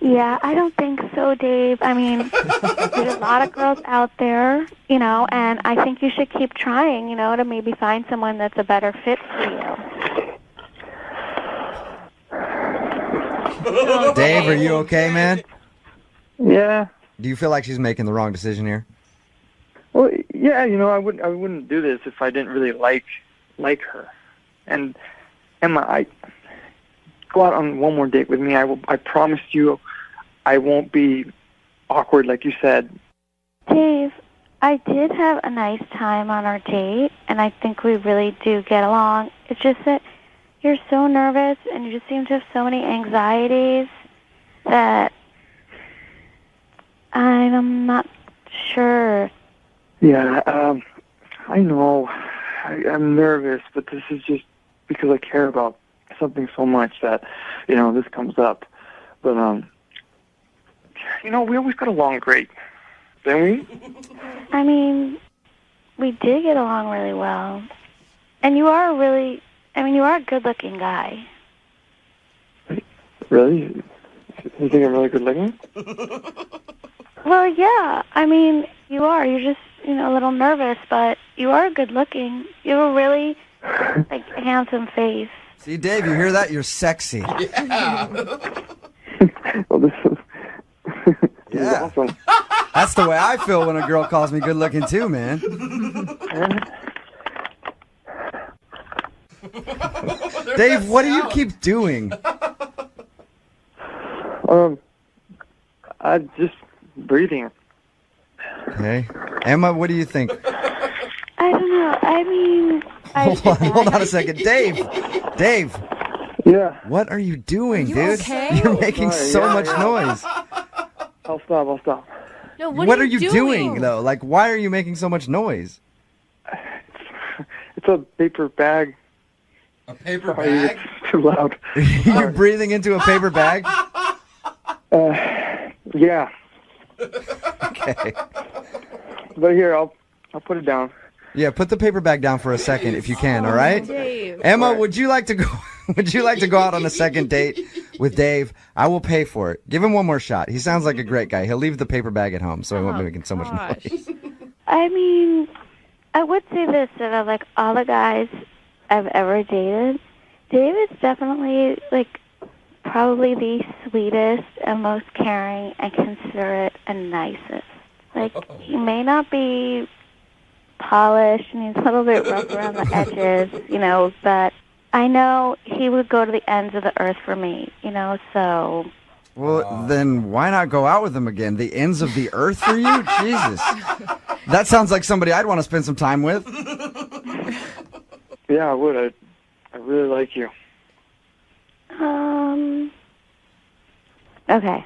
Yeah, I don't think so, Dave. There's a lot of girls out there, and I think you should keep trying, to maybe find someone that's a better fit for you. Dave, are you okay, man? Yeah. Do you feel like she's making the wrong decision here? Well, yeah, I wouldn't do this if I didn't really like her. And Emma, go out on one more date with me. I promise you, I won't be awkward like you said. Dave, I did have a nice time on our date, and I think we really do get along. It's just that you're so nervous, and you just seem to have so many anxieties that I'm not sure. Yeah, I know. I'm nervous, but this is just because I care about something so much that, this comes up. But, we always got along great, didn't we? We did get along really well. And you are a good-looking guy. Really? You think I'm really good looking? Well, yeah. I mean, you are. You're just, a little nervous, but you are good looking. You have a really, handsome face. See, Dave, you hear that? You're sexy. Yeah. Well, this is awesome. That's the way I feel when a girl calls me good looking too, man. Dave, what do you keep doing? I'm just breathing. Okay. Emma, what do you think? I don't know. I mean... Hold on a second. Dave! Yeah. What are you doing, you dude? okay? You're making so much noise. I'll stop. No, What are you doing, though? Like, why are you making so much noise? It's a paper bag. A paper Sorry, bag? it's too loud. You're breathing into a paper bag? Yeah. Okay. But here, I'll put it down. Yeah, put the paper bag down for a second if you can, all right? Dave. Emma, would you like to go out on a second date with Dave? I will pay for it. Give him one more shot. He sounds like a great guy. He'll leave the paper bag at home so he won't be making so much noise. I mean, I would say this, that of, all the guys I've ever dated, Dave is definitely, probably the sweetest and most caring and considerate and nicest. He may not be polished and he's a little bit rough around the edges, but I know he would go to the ends of the earth for me, so... Well, then why not go out with him again? The ends of the earth for you? Jesus. That sounds like somebody I'd want to spend some time with. Yeah, I would. I really like you. Okay.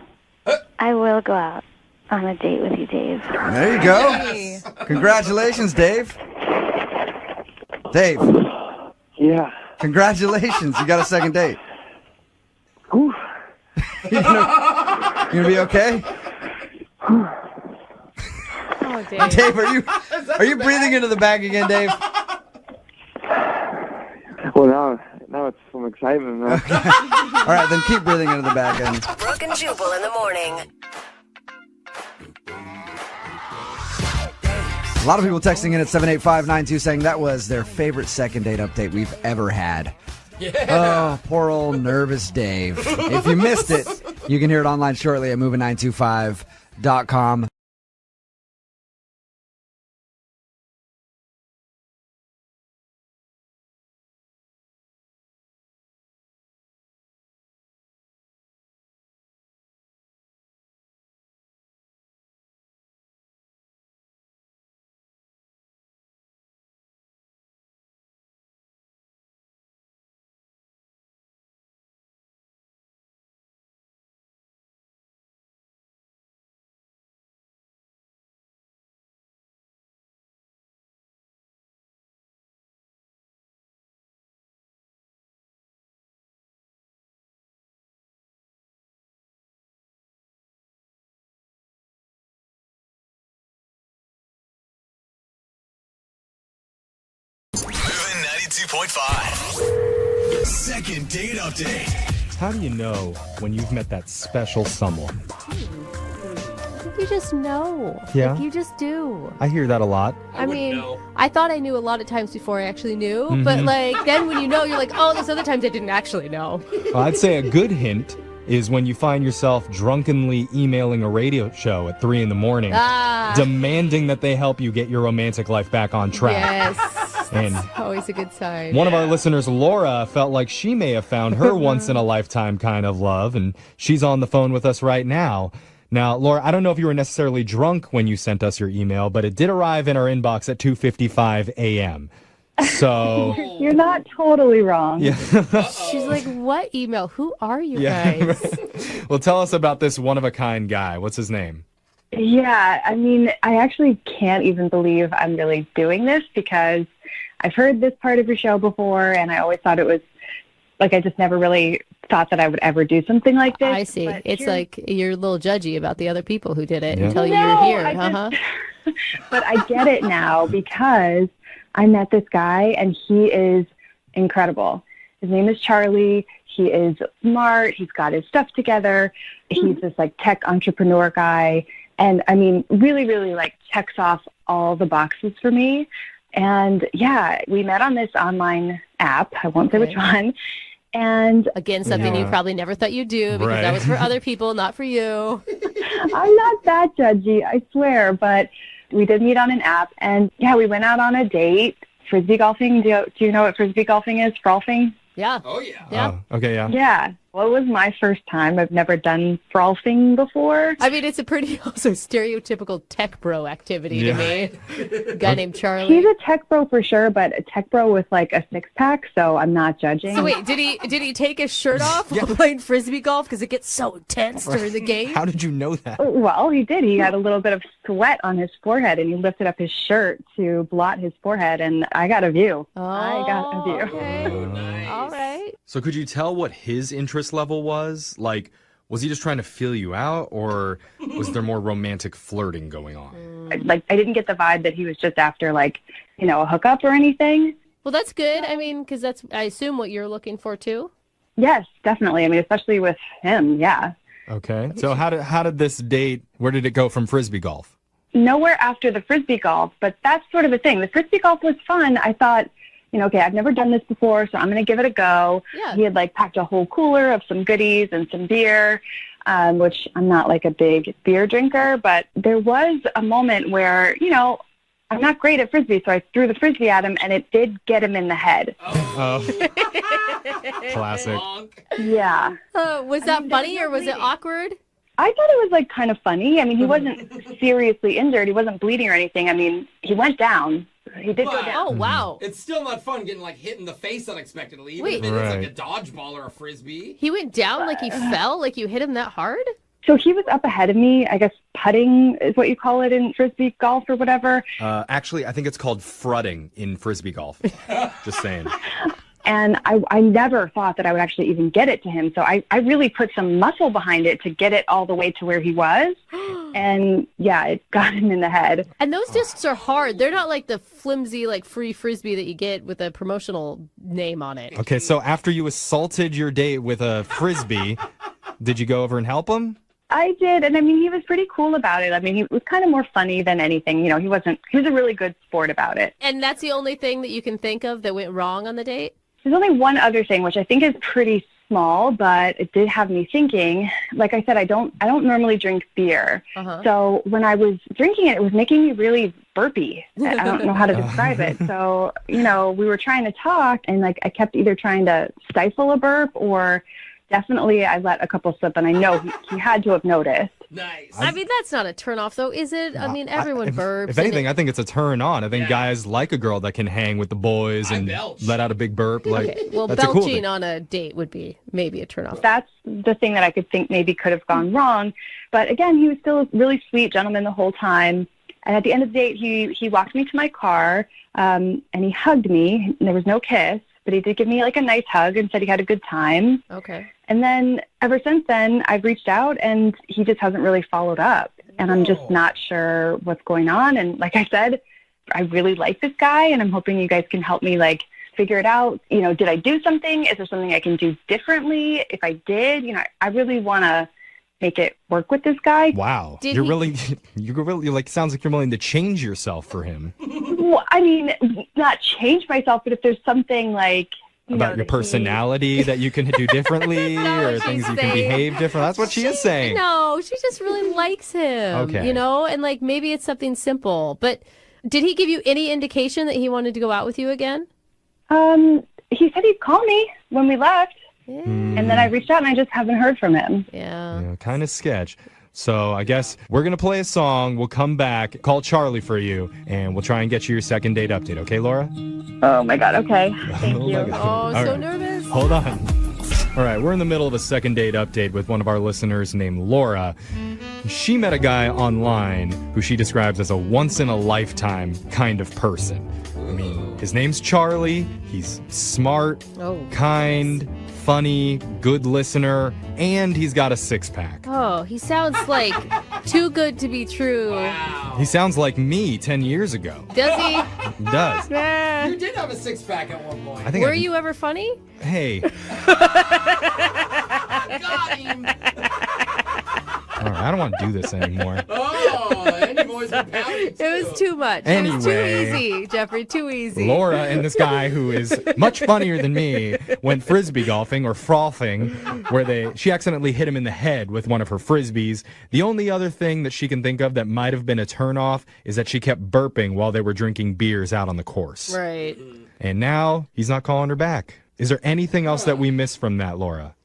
I will go out on a date with you, Dave. There you go. Congratulations, Dave. Dave. Yeah. Congratulations. You got a second date. Ooh. You gonna be okay? Oh, Dave. Dave, are you breathing into the bag again, Dave? Well, now it's some excitement, man. All right, then keep breathing into the bag then. Brooke and Jubal in the morning. A lot of people texting in at 78592 saying that was their favorite second date update we've ever had. Yeah. Oh, poor old nervous Dave. If you missed it, you can hear it online shortly at moving925.com. Moving 92.5. Second date update. How do you know when you've met that special someone? You just know. Yeah? You just do. I hear that a lot. I mean, I thought I knew a lot of times before I actually knew, but Mhm. then when you know, you're like, oh, there's other times I didn't actually know. Well, I'd say a good hint is when you find yourself drunkenly emailing a radio show at 3 a.m, demanding that they help you get your romantic life back on track. Yes. And That's always a good sign. one of our listeners, Laura, felt like she may have found her once-in-a-lifetime kind of love, and she's on the phone with us right now. Now, Laura, I don't know if you were necessarily drunk when you sent us your email, but it did arrive in our inbox at 2:55 a.m. So... You're not totally wrong. Yeah. She's like, what email? Who are you Yeah. guys? Well, tell us about this one-of-a-kind guy. What's his name? Yeah, I mean, I actually can't even believe I'm really doing this because I've heard this part of your show before, and I always thought it was, I just never really thought that I would ever do something like this. I see. But It's here's- like you're a little judgy about the other people who did it Yeah. until No, you're here. I But I get it now because I met this guy, and he is incredible. His name is Charlie. He is smart. He's got his stuff together. He's this tech entrepreneur guy, And I mean, really, really like checks off all the boxes for me. And yeah, we met on this online app. I won't say which one. And again, something you probably never thought you'd do because that was for other people, not for you. I'm not that judgy, I swear. But we did meet on an app. And yeah, we went out on a date. Frisbee golfing. Do you know what Frisbee golfing is? Frolfing? Yeah. Oh, yeah. Yeah. Oh, okay, yeah. Yeah. Well, it was my first time. I've never done frolfing before. I mean, it's a pretty also stereotypical tech bro activity to me. A guy named Charlie. He's a tech bro for sure, but a tech bro with like a six-pack, so I'm not judging. So wait, did he take his shirt off while playing Frisbee golf? Because it gets so intense during the game. How did you know that? Well, he did. He had a little bit of sweat on his forehead, and he lifted up his shirt to blot his forehead, and I got a view. I got a view. Okay. All right. So could you tell what his interest level was? Like, was he just trying to feel you out, or was there more romantic flirting going on? I didn't get the vibe that he was just after, like, a hookup or anything. Well, that's good. I mean, because that's, I assume, what you're looking for, too? Yes, definitely. I mean, especially with him, yeah. Okay. So how did this date, where did it go from Frisbee golf? Nowhere after the Frisbee golf, but that's sort of a thing. The Frisbee golf was fun. I thought, okay, I've never done this before, so I'm going to give it a go. Yeah. He had packed a whole cooler of some goodies and some beer, which I'm not a big beer drinker, but there was a moment where, I'm not great at Frisbee, so I threw the Frisbee at him, and it did get him in the head. Oh. Classic. Yeah. Was that funny or was it awkward? I thought it was kind of funny. I mean, he wasn't seriously injured. He wasn't bleeding or anything. I mean, he went down. He did go down. Oh, wow. It's still not fun getting hit in the face unexpectedly, even Wait. if it is a dodgeball or a Frisbee. He went down like he fell? Like you hit him that hard? So he was up ahead of me. I guess putting is what you call it in Frisbee golf or whatever. Actually, I think it's called frutting in Frisbee golf. Just saying. And I never thought that I would actually even get it to him. So I really put some muscle behind it to get it all the way to where he was. And yeah, it got him in the head. And those discs are hard. They're not like the flimsy, free Frisbee that you get with a promotional name on it. Okay, so after you assaulted your date with a Frisbee, did you go over and help him? I did. And I mean, he was pretty cool about it. I mean, he was kind of more funny than anything. He was a really good sport about it. And that's the only thing that you can think of that went wrong on the date? There's only one other thing, which I think is pretty small, but it did have me thinking. Like I said, I don't normally drink beer. So when I was drinking it, it was making me really burpy. I don't know how to describe it. So, we were trying to talk, and I kept either trying to stifle a burp or definitely I let a couple slip, and I know he had to have noticed. Nice. I mean, that's not a turnoff, though, is it? I mean, everyone burps. If anything, I think it's a turn on. I think guys like a girl that can hang with the boys and let out a big burp. Okay. Well, that's a cool belching thing. on a date would be maybe a turnoff. That's the thing that I could think maybe could have gone wrong. But again, he was still a really sweet gentleman the whole time. And at the end of the date, he walked me to my car, and he hugged me. There was no kiss, but he did give me a nice hug and said he had a good time. Okay. And then ever since then, I've reached out, and he just hasn't really followed up. And I'm just not sure what's going on. And like I said, I really like this guy, and I'm hoping you guys can help me figure it out. Did I do something? Is there something I can do differently? If I did, I really want to make it work with this guy. Wow. You're really sounds like you're willing to change yourself for him. Well, I mean, not change myself, but if there's something about your personality that you can do differently or things you can behave different. That's what she is saying. No, she just really likes him. Okay. And maybe it's something simple. But did he give you any indication that he wanted to go out with you again? He said he'd call me when we left. Yeah. And then I reached out and I just haven't heard from him. Yeah. Kind of sketch. So I guess we're going to play a song. We'll come back, call Charlie for you, and we'll try and get you your second date update. Okay, Laura? Oh, my God. Okay. Thank you. Oh, so nervous. Hold on. All right, we're in the middle of a second date update with one of our listeners named Laura. She met a guy online who she describes as a once-in-a-lifetime kind of person. I mean, his name's Charlie. He's smart, kind, funny, good listener, and he's got a six-pack. Oh, he sounds like too good to be true. He sounds like me 10 years ago. Does he? He does. You did have a six-pack at one point. Were you ever funny? Hey. Got him. All right, I don't want to do this anymore. Oh. It was too much. It was too Anyway. easy, Jeffrey. Too easy. Laura and this guy who is much funnier than me went frisbee golfing or frothing, where she accidentally hit him in the head with one of her frisbees. The only other thing that she can think of that might have been a turnoff is that she kept burping while they were drinking beers out on the course. Right. And now he's not calling her back. Is there anything else that we missed from that, Laura?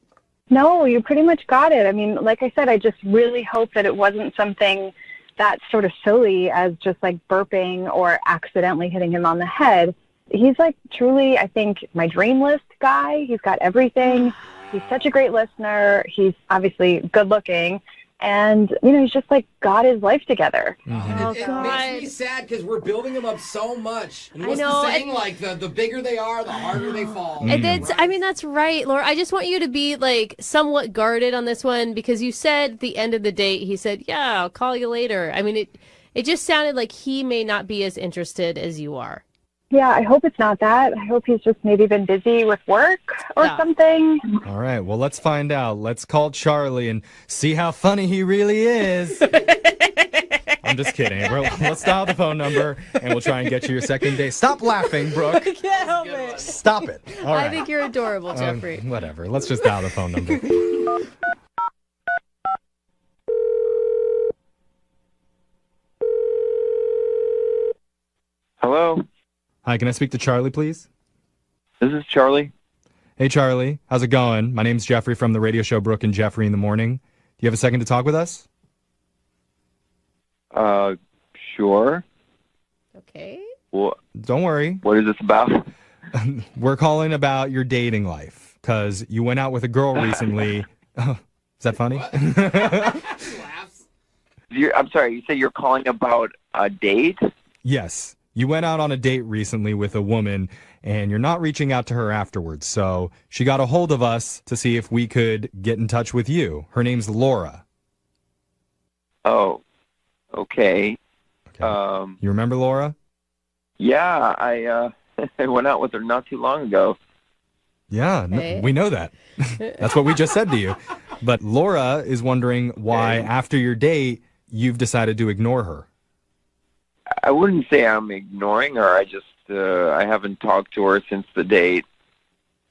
No, you pretty much got it. I mean, like I said, I just really hope that it wasn't something that sort of silly as just like burping or accidentally hitting him on the head. He's like truly, I think, my dream list guy. He's got everything. He's such a great listener. He's obviously good looking. And, he's just like got his life together. Oh, It God. makes me sad because we're building them up so much. And I what's know, the saying? Like, the bigger they are, the harder they fall. And that's right, Laura. I just want you to be like somewhat guarded on this one because you said at the end of the date, he said, "Yeah, I'll call you later." I mean, it just sounded like he may not be as interested as you are. Yeah, I hope it's not that. I hope he's just maybe been busy with work or something. All right, well, let's find out. Let's call Charlie and see how funny he really is. I'm just kidding. Let's dial the phone number, and we'll try and get you your second date. Stop laughing, Brooke. I can't help it. Stop it. All right. I think you're adorable, Jeffrey. Whatever. Let's just dial the phone number. Hello? Hi, can I speak to Charlie, please? This is Charlie. Hey, Charlie. How's it going? My name's Jeffrey from the radio show Brooke and Jeffrey in the Morning. Do you have a second to talk with us? Sure. Okay. Well, don't worry. What is this about? We're calling about your dating life because you went out with a girl recently. Is that funny? I'm sorry, you say you're calling about a date? Yes. You went out on a date recently with a woman, and you're not reaching out to her afterwards. So she got a hold of us to see if we could get in touch with you. Her name's Laura. Oh, okay. You remember Laura? Yeah, I went out with her not too long ago. Yeah, Hey. we know that. That's what we just said to you. But Laura is wondering why, after your date, you've decided to ignore her. I wouldn't say I'm ignoring her. I just I haven't talked to her since the date.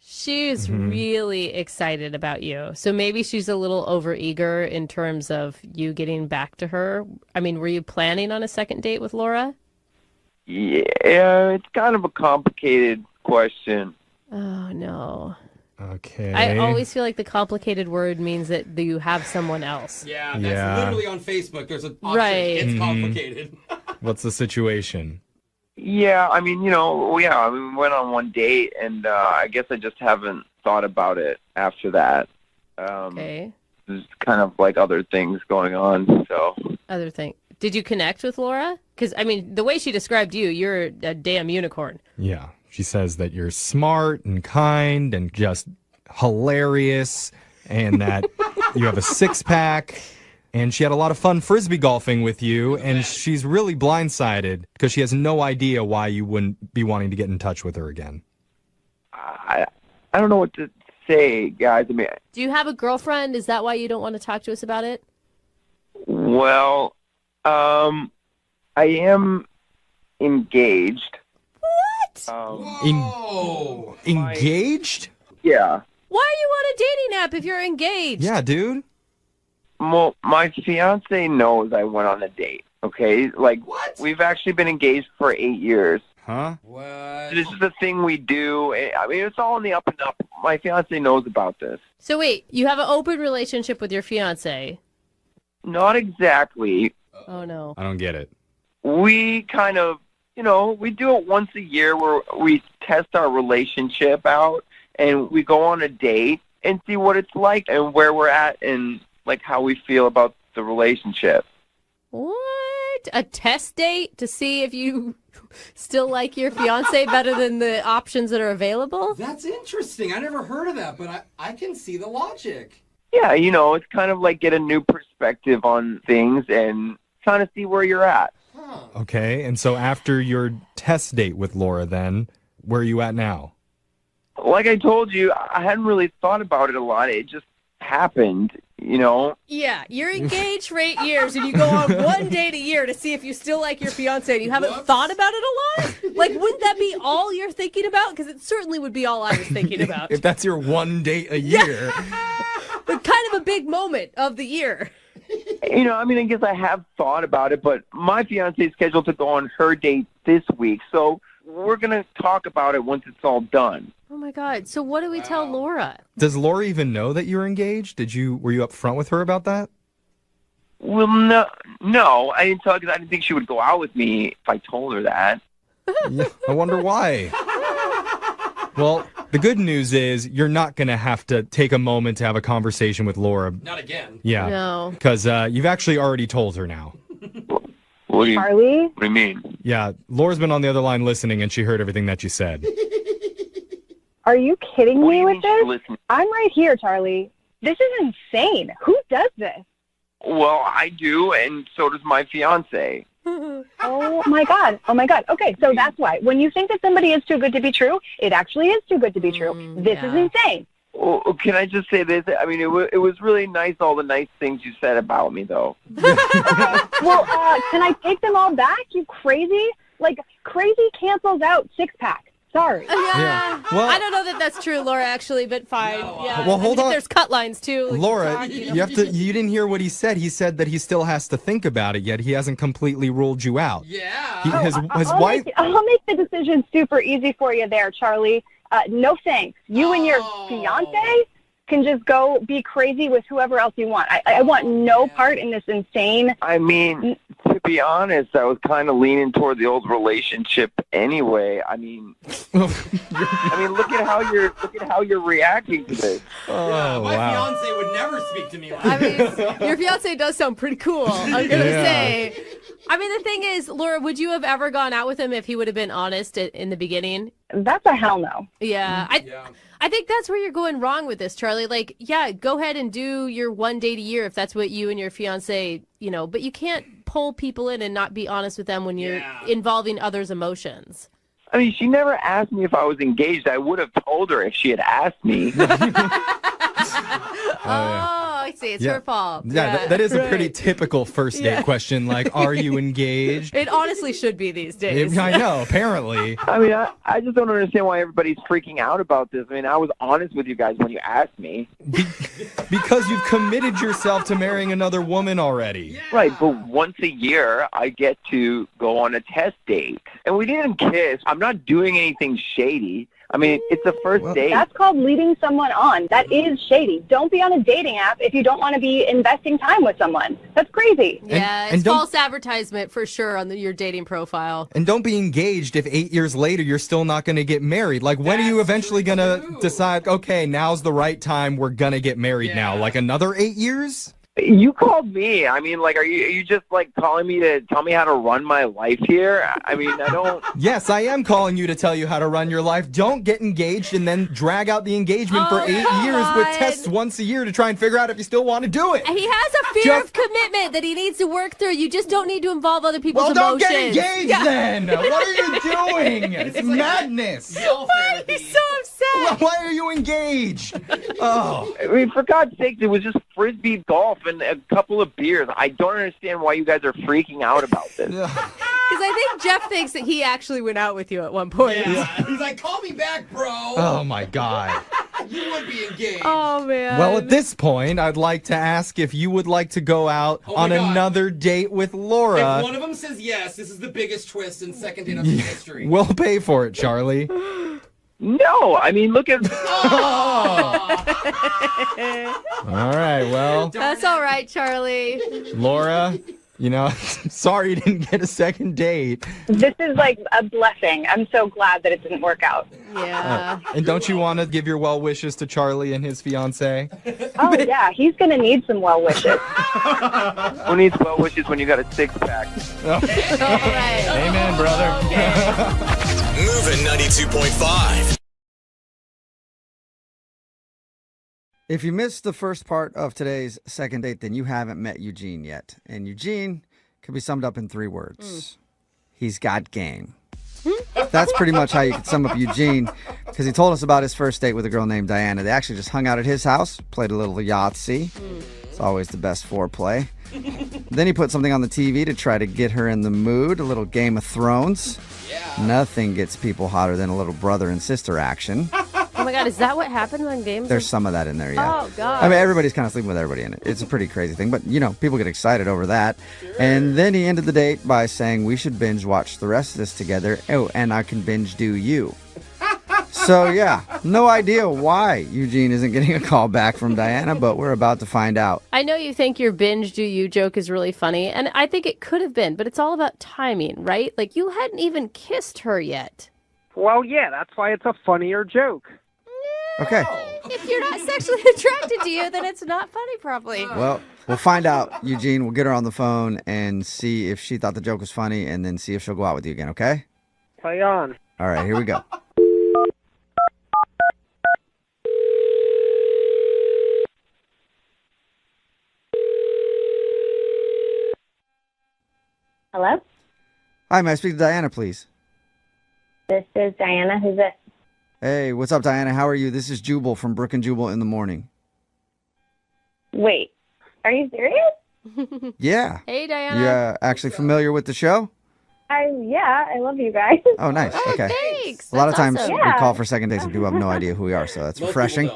She's really excited about you. So maybe she's a little overeager in terms of you getting back to her. I mean, were you planning on a second date with Laura? Yeah, it's kind of a complicated question. Oh, no. Okay. I always feel like the complicated word means that you have someone else. Yeah, that's literally on Facebook. There's an option. Right. It's Mhm. complicated. What's the situation? Yeah, I mean, we went on one date, and I guess I just haven't thought about it after that. Okay. There's kind of like other things going on, so. Other thing. Did you connect with Laura? Because, I mean, the way she described you, you're a damn unicorn. Yeah. She says that you're smart and kind and just hilarious and that you have a six-pack. And she had a lot of fun frisbee golfing with you, and she's really blindsided because she has no idea why you wouldn't be wanting to get in touch with her again. I don't know what to say, guys. I mean, Do you have a girlfriend? Is that why you don't want to talk to us about it? well, I am engaged. What? Engaged? Yeah. Why are you on a dating app if you're engaged? Yeah, dude. Well, my fiance knows I went on a date. Okay, like we've actually been engaged for 8 years. Huh? What? This is the thing we do. I mean, it's all in the up and up. My fiance knows about this. So wait, you have an open relationship with your fiance? Not exactly. Oh, no. I don't get it. We kind of, we do it once a year where we test our relationship out and we go on a date and see what it's like and where we're at and like how we feel about the relationship. What? A test date to see if you still like your fiance better than the options that are available? That's interesting. I never heard of that, but I can see the logic. Yeah, it's kind of like get a new perspective on things and kind of see where you're at. Okay, and so after your test date with Laura then, where are you at now? Like I told you, I hadn't really thought about it a lot. It just happened, you know? Yeah, you're engaged for 8 years and you go on one date a year to see if you still like your fiance and you haven't thought about it a lot? Like, wouldn't that be all you're thinking about? Because it certainly would be all I was thinking about. If that's your one date a year. But kind of a big moment of the year. You know, I mean, I guess I have thought about it, but my fiance is scheduled to go on her date this week, so we're going to talk about it once it's all done. Oh my God. So what do we tell Laura? Does Laura even know that you're engaged? Were you up front with her about that? Well, no, I didn't tell her because I didn't think she would go out with me if I told her that. Yeah, I wonder why. Well, the good news is you're not going to have to take a moment to have a conversation with Laura. Not again. Yeah. No. Because you've actually already told her now. Charlie? What do you mean? Yeah, Laura's been on the other line listening, and she heard everything that you said. Are you kidding me with this? Listen. I'm right here, Charlie. This is insane. Who does this? Well, I do, and so does my fiance. Oh my God. Okay, so that's why. When you think that somebody is too good to be true, it actually is too good to be true. This is insane. Well, can I just say this? I mean, it was really nice, all the nice things you said about me, though. Well, can I take them all back, you crazy? Like, crazy cancels out six-pack. Sorry. Yeah. Well, I don't know that that's true, Laura, actually, but fine. Yeah. Well, hold on. There's cut lines, too. Like Laura, you didn't hear what he said. He said that he still has to think about it, yet he hasn't completely ruled you out. Yeah. His wife... I'll make the decision super easy for you there, Charlie. No thanks. You and your fiance can just go be crazy with whoever else you want. I want no part in this insane... I mean, to be honest, I was kind of leaning toward the old relationship anyway. I mean, look at how you're reacting to this. Oh, my wow. fiance would never speak to me like I this. mean, your fiance does sound pretty cool, I'm going to say. I mean, the thing is, Laura, would you have ever gone out with him if he would have been honest in the beginning? That's a hell no. Yeah. I think that's where you're going wrong with this, Charlie. Like, yeah, go ahead and do your one date a year if that's what you and your fiance, but you can't pull people in and not be honest with them when you're involving others' emotions. I mean, she never asked me if I was engaged. I would have told her if she had asked me. I see. It's her fault. Yeah, that is a pretty right. typical first date question. Like, are you engaged? It honestly should be these days. I know, apparently. I mean, I just don't understand why everybody's freaking out about this. I mean, I was honest with you guys when you asked me. Because you've committed yourself to marrying another woman already. Right, but once a year, I get to go on a test date. And we didn't kiss. I'm not doing anything shady. I mean, it's a first date. That's called leading someone on. That is shady. Don't be on a dating app if you don't want to be investing time with someone. That's crazy. Yeah, it's false advertisement for sure on your dating profile. And don't be engaged if 8 years later you're still not going to get married. Like, when are you eventually going to decide, okay, now's the right time, we're going to get married now? Like, another 8 years? You called me. I mean, like, are you just, like, calling me to tell me how to run my life here? I mean, I don't... Yes, I am calling you to tell you how to run your life. Don't get engaged and then drag out the engagement for 8 years with tests once a year to try and figure out if you still want to do it. He has a fear of commitment that he needs to work through. You just don't need to involve other people's emotions. emotions. Well, don't get engaged then. What are you doing? It's madness. Why are you so upset? Why are you engaged? Oh. I mean, for God's sake, it was just Frisbee golf and a couple of beers. I don't understand why you guys are freaking out about this. Because I think Jeff thinks that he actually went out with you at one point. Yeah. He's like, call me back, bro. Oh, my God. You would be engaged. Oh, man. Well, at this point, I'd like to ask if you would like to go out on another date with Laura. If one of them says yes, this is the biggest twist in second date update history. We'll pay for it, Charlie. No, I mean, look at... All right, well. That's all right, Charlie. Laura, sorry you didn't get a second date. This is like a blessing. I'm so glad that it didn't work out. Yeah. And don't you want to give your well wishes to Charlie and his fiance? Oh, yeah. He's going to need some well wishes. Who needs well wishes when you got a six-pack? All right. Amen, brother. Moving 92.5. If you missed the first part of today's second date, then you haven't met Eugene yet. And Eugene can be summed up in 3 words. He's got game. That's pretty much how you could sum up Eugene, because he told us about his first date with a girl named Diana. They actually just hung out at his house, played a little Yahtzee. It's always the best foreplay. Then he put something on the TV to try to get her in the mood, a little Game of Thrones. Yeah. Nothing gets people hotter than a little brother and sister action. Oh my God, is that what happens on games? There's some of that in there, yeah. Oh, God. I mean, everybody's kind of sleeping with everybody in it. It's a pretty crazy thing, but, people get excited over that. Sure. And then he ended the date by saying, we should binge watch the rest of this together. Oh, and I can binge do you. So, yeah, no idea why Eugene isn't getting a call back from Diana, but we're about to find out. I know you think your binge do you joke is really funny, and I think it could have been, but it's all about timing, right? Like, you hadn't even kissed her yet. Well, yeah, that's why it's a funnier joke. Okay. If you're not sexually attracted to you, then it's not funny, probably. Well, we'll find out, Eugene. We'll get her on the phone and see if she thought the joke was funny, and then see if she'll go out with you again, okay? Play on. All right, here we go. Hello? Hi, may I speak to Diana, please? This is Diana. Who's it? Hey, what's up, Diana? How are you? This is Jubal from Brooke and Jubal in the morning. Wait, are you serious? Yeah. Hey, Diana. You actually familiar with the show? Yeah, I love you guys. Oh, nice. Okay. Thanks. A lot of That's times awesome. we call for second dates and people have no idea who we are, so that's refreshing.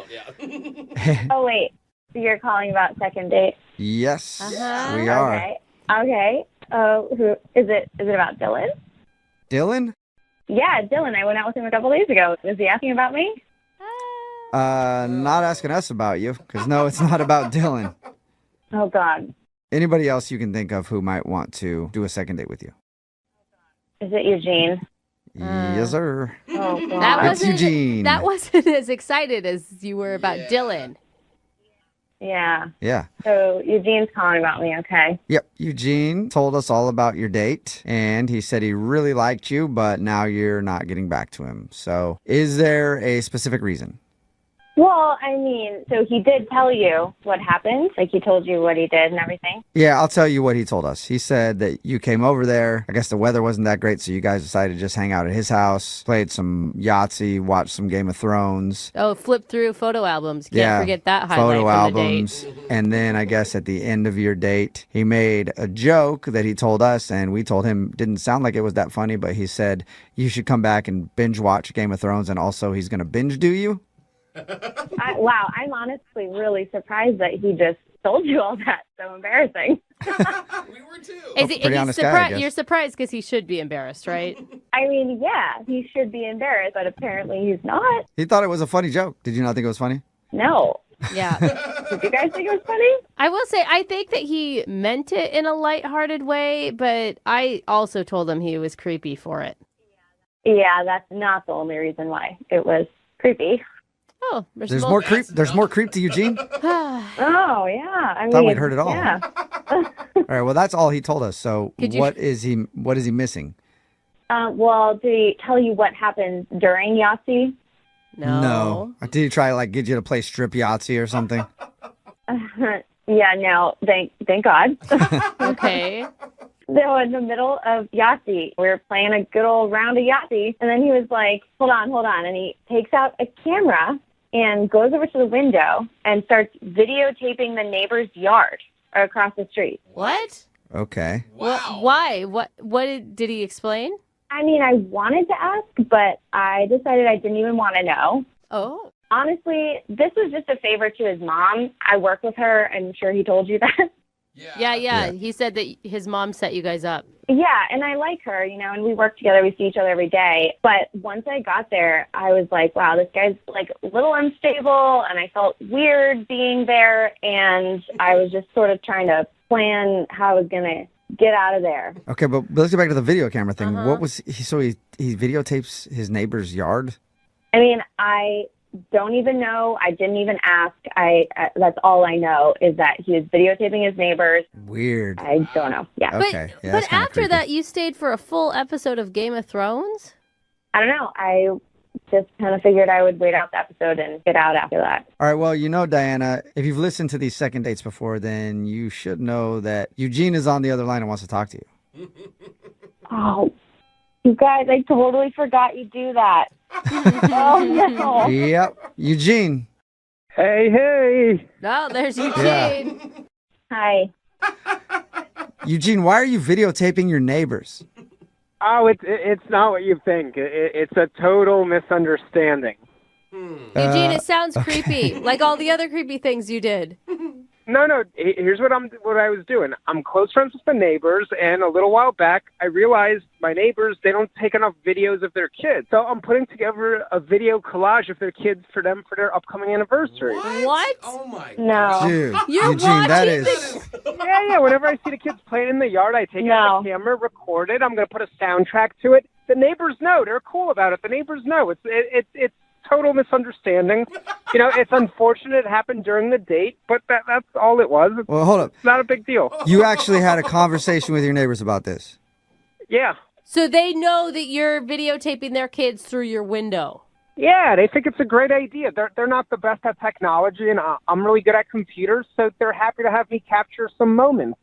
Oh, wait. So you're calling about second date? Yes, Uh-huh. we are. Okay. Who is it? Is it about Dylan? Dylan? Yeah, Dylan. I went out with him a couple days ago. Was he asking about me? Not asking us about you, because no, it's not about Dylan. Oh, God. Anybody else you can think of who might want to do a second date with you? Is it Eugene? Yes, sir. Oh, God. That It's Eugene. That wasn't as excited as you were about Dylan. Yeah. Yeah. So Eugene's calling about me, okay? Yep. Eugene told us all about your date, and he said he really liked you, but now you're not getting back to him. So is there a specific reason? Well, I mean, so he did tell you what happened? Like, he told you what he did and everything? Yeah, I'll tell you what he told us. He said that you came over there. I guess the weather wasn't that great, so you guys decided to just hang out at his house, played some Yahtzee, watched some Game of Thrones. Oh, flip through photo albums. Can't forget that highlight photo from albums. the date. And then I guess at the end of your date, he made a joke that he told us, and we told him didn't sound like it was that funny, but he said you should come back and binge watch Game of Thrones, and also he's going to binge do you. Wow, I'm honestly really surprised that he just told you all that. So embarrassing. You're surprised because he should be embarrassed, right? I mean, yeah, he should be embarrassed, but apparently he's not. He thought it was a funny joke. Did you not think it was funny? No. Yeah. Did you guys think it was funny? I will say, I think that he meant it in a lighthearted way, but I also told him he was creepy for it. Yeah, that's not the only reason why it was creepy. Oh, there's more creep. There's more creep to Eugene. Oh, yeah. I Thought we'd heard it all. Yeah. All right. Well, that's all he told us. So Could you- what is he missing? Well, did he tell you what happened during Yahtzee? No. Did he try to get you to play strip Yahtzee or something? Yeah, no. Thank God. Okay. So in the middle of Yahtzee, we were playing a good old round of Yahtzee, and then he was like, hold on, and he takes out a camera and goes over to the window and starts videotaping the neighbor's yard across the street. What? Okay. Why? What did he explain? I mean, I wanted to ask, but I decided I didn't even want to know. Oh. Honestly, this was just a favor to his mom. I work with her. I'm sure he told you that. Yeah. He said that his mom set you guys up. Yeah, and I like her, and we work together. We see each other every day. But once I got there, I was like, wow, this guy's a little unstable, and I felt weird being there, and I was just sort of trying to plan how I was going to get out of there. Okay, but let's get back to the video camera thing. What was he? So he videotapes his neighbor's yard? I mean, I don't even know. I didn't even ask. That's all I know is that he was videotaping his neighbors. Weird. I don't know. Yeah. Okay. Yeah, But after that, you stayed for a full episode of Game of Thrones? I don't know. I just kind of figured I would wait out the episode and get out after that. All right. Well, Diana, if you've listened to these second dates before, then you should know that Eugene is on the other line and wants to talk to you. Oh, you guys, I totally forgot you do that. Oh, no. Yep. Eugene. Hey. No, there's Eugene. Yeah. Hi. Eugene, why are you videotaping your neighbors? Oh, it's not what you think. It's a total misunderstanding. Eugene, it sounds creepy, like all the other creepy things you did. No. Here's what I was doing. I'm close friends with the neighbors, and a little while back, I realized my neighbors, they don't take enough videos of their kids. So I'm putting together a video collage of their kids for them for their upcoming anniversary. What? Oh my. No. Dude, You're Eugene, that watching is... Yeah. Whenever I see the kids playing in the yard, I take out the camera, record it. I'm going to put a soundtrack to it. The neighbors know. They're cool about it. The neighbors know. It's total misunderstanding. It's unfortunate it happened during the date, but that's all it was. Well, hold up. It's not a big deal. You actually had a conversation with your neighbors about this. Yeah. So they know that you're videotaping their kids through your window. Yeah, they think it's a great idea. They're not the best at technology, and I'm really good at computers, so they're happy to have me capture some moments.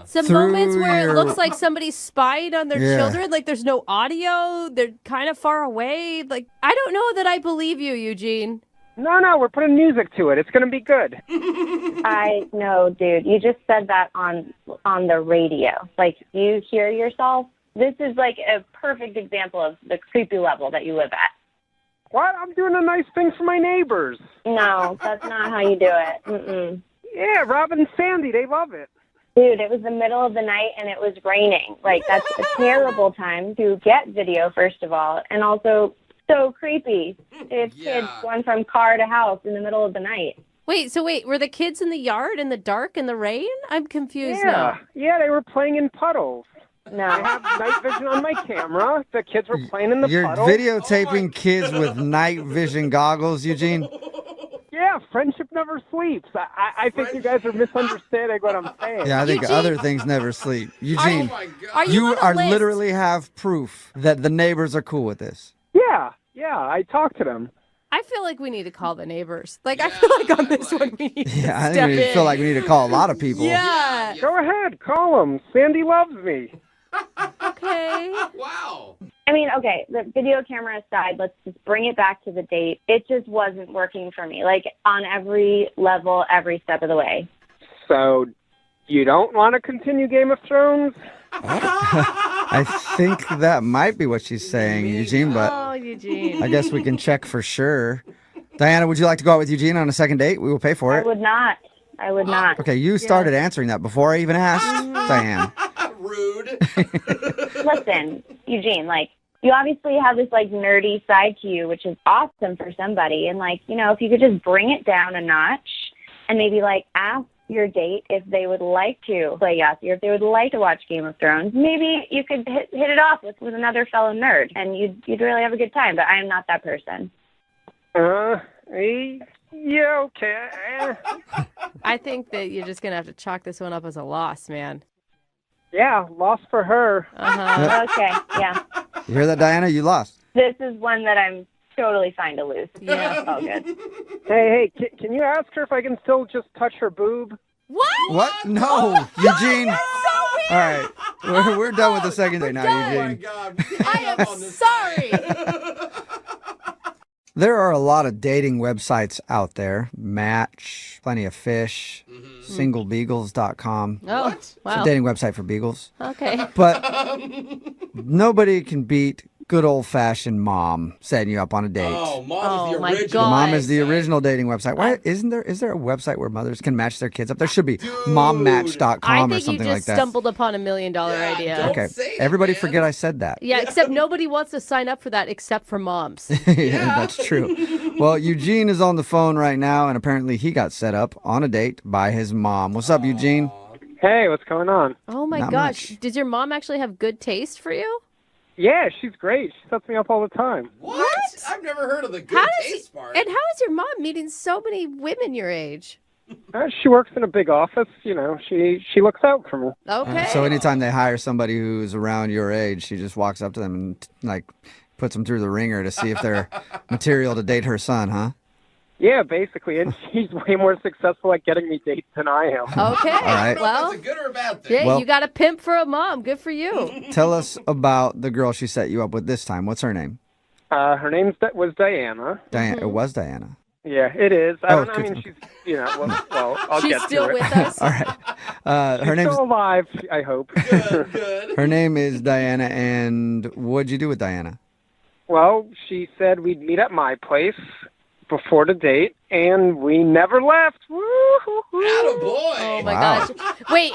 Some Through moments where your- it looks like somebody spied on their Yeah. children, like there's no audio, they're kind of far away. Like, I don't know that I believe you, Eugene. No, we're putting music to it. It's going to be good. I know, dude. You just said that on the radio. Like, you hear yourself? This is like a perfect example of the creepy level that you live at. What? I'm doing a nice thing for my neighbors. No, that's not how you do it. Mm-mm. Yeah, Rob and Sandy, they love it. Dude, it was the middle of the night and it was raining. Like, that's a terrible time to get video, first of all, and also so creepy if kids going from car to house in the middle of the night. Wait, were the kids in the yard in the dark in the rain? I'm confused now. Yeah, they were playing in puddles. No. I have night vision on my camera. The kids were playing in the You're puddles. videotaping kids with night vision goggles, Eugene? Yeah, friendship never sleeps. I think you guys are misunderstanding what I'm saying. Yeah, I think other things never sleep. Eugene, Are you on the are list? literally have proof that the neighbors are cool with this. Yeah, I talked to them. I feel like we need to call the neighbors. Like, I feel like on this one we need to Yeah, I step think we in. feel like we need to call a lot of people. Yeah. Go ahead, call them. Sandy loves me. Okay. Wow. I mean, okay, the video camera aside, let's just bring it back to the date. It just wasn't working for me, like on every level, every step of the way. So, you don't want to continue Game of Thrones? I think that might be what she's saying, Eugene, but Oh, Eugene. I guess we can check for sure. Diana, would you like to go out with Eugene on a second date? We will pay for I it. would not. I would not. Okay, you started answering that before I even asked Diane. Rude. Listen, Eugene, like, you obviously have this, like, nerdy side to you, which is awesome for somebody. And, like, if you could just bring it down a notch and maybe, like, ask your date if they would like to play Yahtzee or if they would like to watch Game of Thrones, maybe you could hit it off with another fellow nerd and you'd really have a good time. But I am not that person. Yeah, okay. I think that you're just going to have to chalk this one up as a loss, man. Yeah, loss for her. Uh-huh. Okay, yeah. You hear that, Diana? You lost. This is one that I'm totally fine to lose. Yeah. All good. Hey, can you ask her if I can still just touch her boob? What? What? No, Eugene. All right, we're done with the second date now, Eugene. I am sorry. There are a lot of dating websites out there. Match, Plenty of Fish, SingleBeagles.com. Oh, It's wow. a dating website for beagles. Okay. But nobody can beat good old-fashioned mom setting you up on a date. Oh, Mom is the my original. God. Mom is the original dating website. Why is there a website where mothers can match their kids up? There should be mommatch.com I or think you something just like that. stumbled upon $1 million idea. don't Okay. say it, Everybody man. forget I said that. Yeah, except nobody wants to sign up for that except for moms. Yeah, that's true. Well, Eugene is on the phone right now, and apparently he got set up on a date by his mom. What's up, Eugene? Hey, what's going on? Oh my Not gosh. much. Does your mom actually have good taste for you? Yeah, she's great. She sets me up all the time. What? I've never heard of the good How does taste part. And how is your mom meeting so many women your age? She works in a big office. She looks out for me. Okay. So anytime they hire somebody who's around your age, she just walks up to them and puts them through the ringer to see if they're material to date her son, huh? Yeah, basically, and she's way more successful at getting me dates than I am. Okay. All right. Well, That's a good or a bad thing? yeah, Well- you got a pimp for a mom. Good for you. Tell us about the girl she set you up with this time. What's her name? Her name was Diana. Diana. It was Diana. Yeah, it is. Oh, I mean, she's, well, I'll She's get still to it. with us. All right. Her She's name's still alive, I hope. her name is Diana. And what'd you do with Diana? Well, she said we'd meet at my place before the date, and we never left. Woo-hoo-hoo. Oh my Wow. gosh. Wait,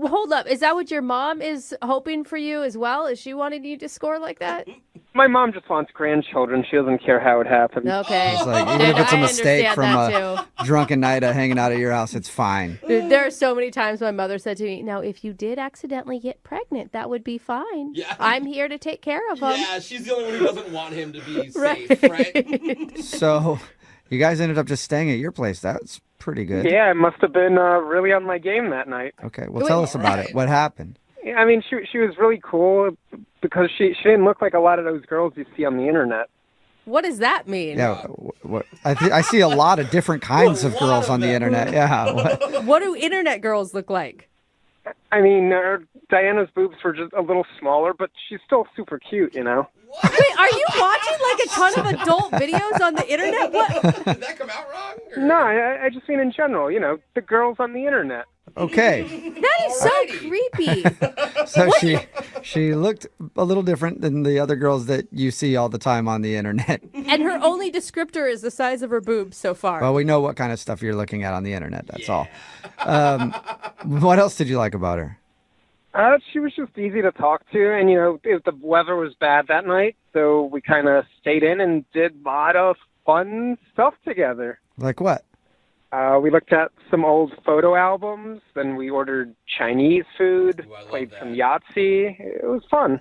hold up. Is that what your mom is hoping for you as well? Is she wanting you to score like that? My mom just wants grandchildren. She doesn't care how it happens. Okay. It's like, even if it's a I mistake understand from that a drunken night of hanging out at your house, it's fine. Dude, there are so many times my mother said to me, now, if you did accidentally get pregnant, that would be fine. Yeah. I'm here to take care of them. Yeah, she's the only one who doesn't want him to be Right. safe, right? So you guys ended up just staying at your place. That's pretty good. Yeah, I must have been really on my game that night. Okay. Well, tell us about it. What happened? Yeah, I mean, she was really cool because she didn't look like a lot of those girls you see on the internet. What does that mean? Yeah. I see a lot of different kinds of girls on the internet. Yeah. What do internet girls look like? I mean, Diana's boobs were just a little smaller, but she's still super cute, you know? Wait, are you watching like a ton of adult videos on the internet? What? Did that come out wrong? Or? No, I just mean in general, the girls on the internet. Okay. That is so creepy. So she looked a little different than the other girls that you see all the time on the internet. And her only descriptor is the size of her boobs so far. Well, we know what kind of stuff you're looking at on the internet. That's all. What else did you like about her? She was just easy to talk to, and, if the weather was bad that night, so we kind of stayed in and did a lot of fun stuff together. Like what? We looked at some old photo albums, then we ordered Chinese food, played some Yahtzee. It was fun.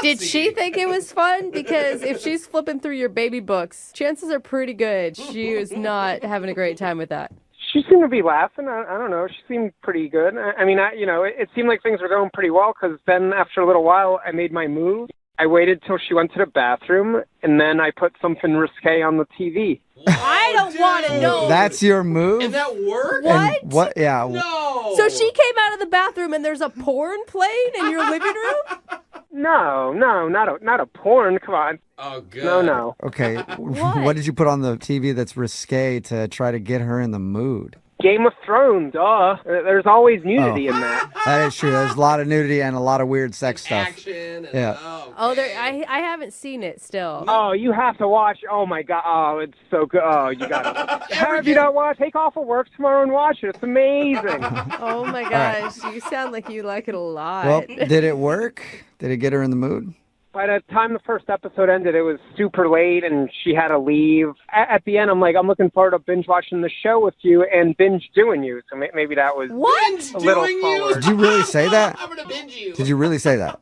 Did she think it was fun? Because if she's flipping through your baby books, chances are pretty good she was not having a great time with that. She seemed to be laughing. I don't know. She seemed pretty good. I mean, it seemed like things were going pretty well because then after a little while, I made my move. I waited till she went to the bathroom, and then I put something risque on the TV. I don't want to know. That's your move? And that worked? What? What? Yeah. No. So she came out of the bathroom and there's a porn playing in your living room? No, not a porn. Come on. Oh, good. No. Okay. What did you put on the TV that's risque to try to get her in the mood? Game of Thrones, duh. There's always nudity in that. That is true. There's a lot of nudity and a lot of weird sex stuff. Action. And, Yeah. I haven't seen it still. Oh, you have to watch. Oh, my God. Oh, it's so good. Oh, you got to. Have you not watched? Take off of work tomorrow and watch it. It's amazing. Oh, my gosh. You sound like you like it a lot. Well, did it work? Did it get her in the mood? By the time the first episode ended, it was super late, and she had to leave. At the end, I'm looking forward to binge watching the show with you and binge doing you. So maybe that was a little forward. Did you really say that? I'm going to binge you. Did you really say that?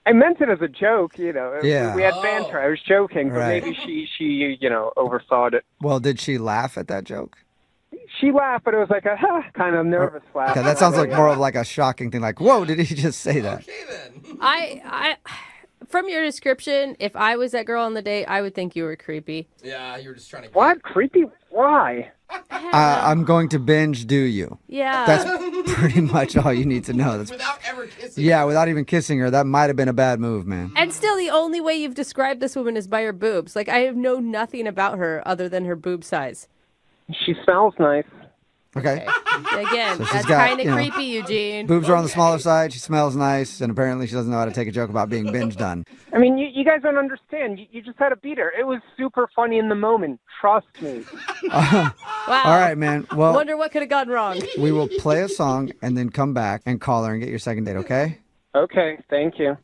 I meant it as a joke, Yeah. We had banter. I was joking, but Right. maybe she overthought it. Well, did she laugh at that joke? She laughed, but it was like a kind of nervous laugh. Okay, that sounds like more of like a shocking thing. Like, whoa, did he just say that? I from your description, if I was that girl on the date, I would think you were creepy. Yeah, you were just trying to... What? Creepy? Why? I'm going to binge do you. Yeah. That's pretty much all you need to know. That's, without ever kissing yeah, without even kissing her. That might have been a bad move, man. And still, the only way you've described this woman is by her boobs. Like, I know nothing about her other than her boob size. She smells nice. Okay. Again, So she's that's got, kind of you know, creepy, Eugene. Boobs are on the smaller side. She smells nice, and apparently she doesn't know how to take a joke about being binge done. I mean, you guys don't understand. You just had to beat her. It was super funny in the moment. Trust me. Wow. All right, man. Well, Wonder what could have gone wrong. we will play a song and then come back and call her and get your second date, okay? Okay, thank you.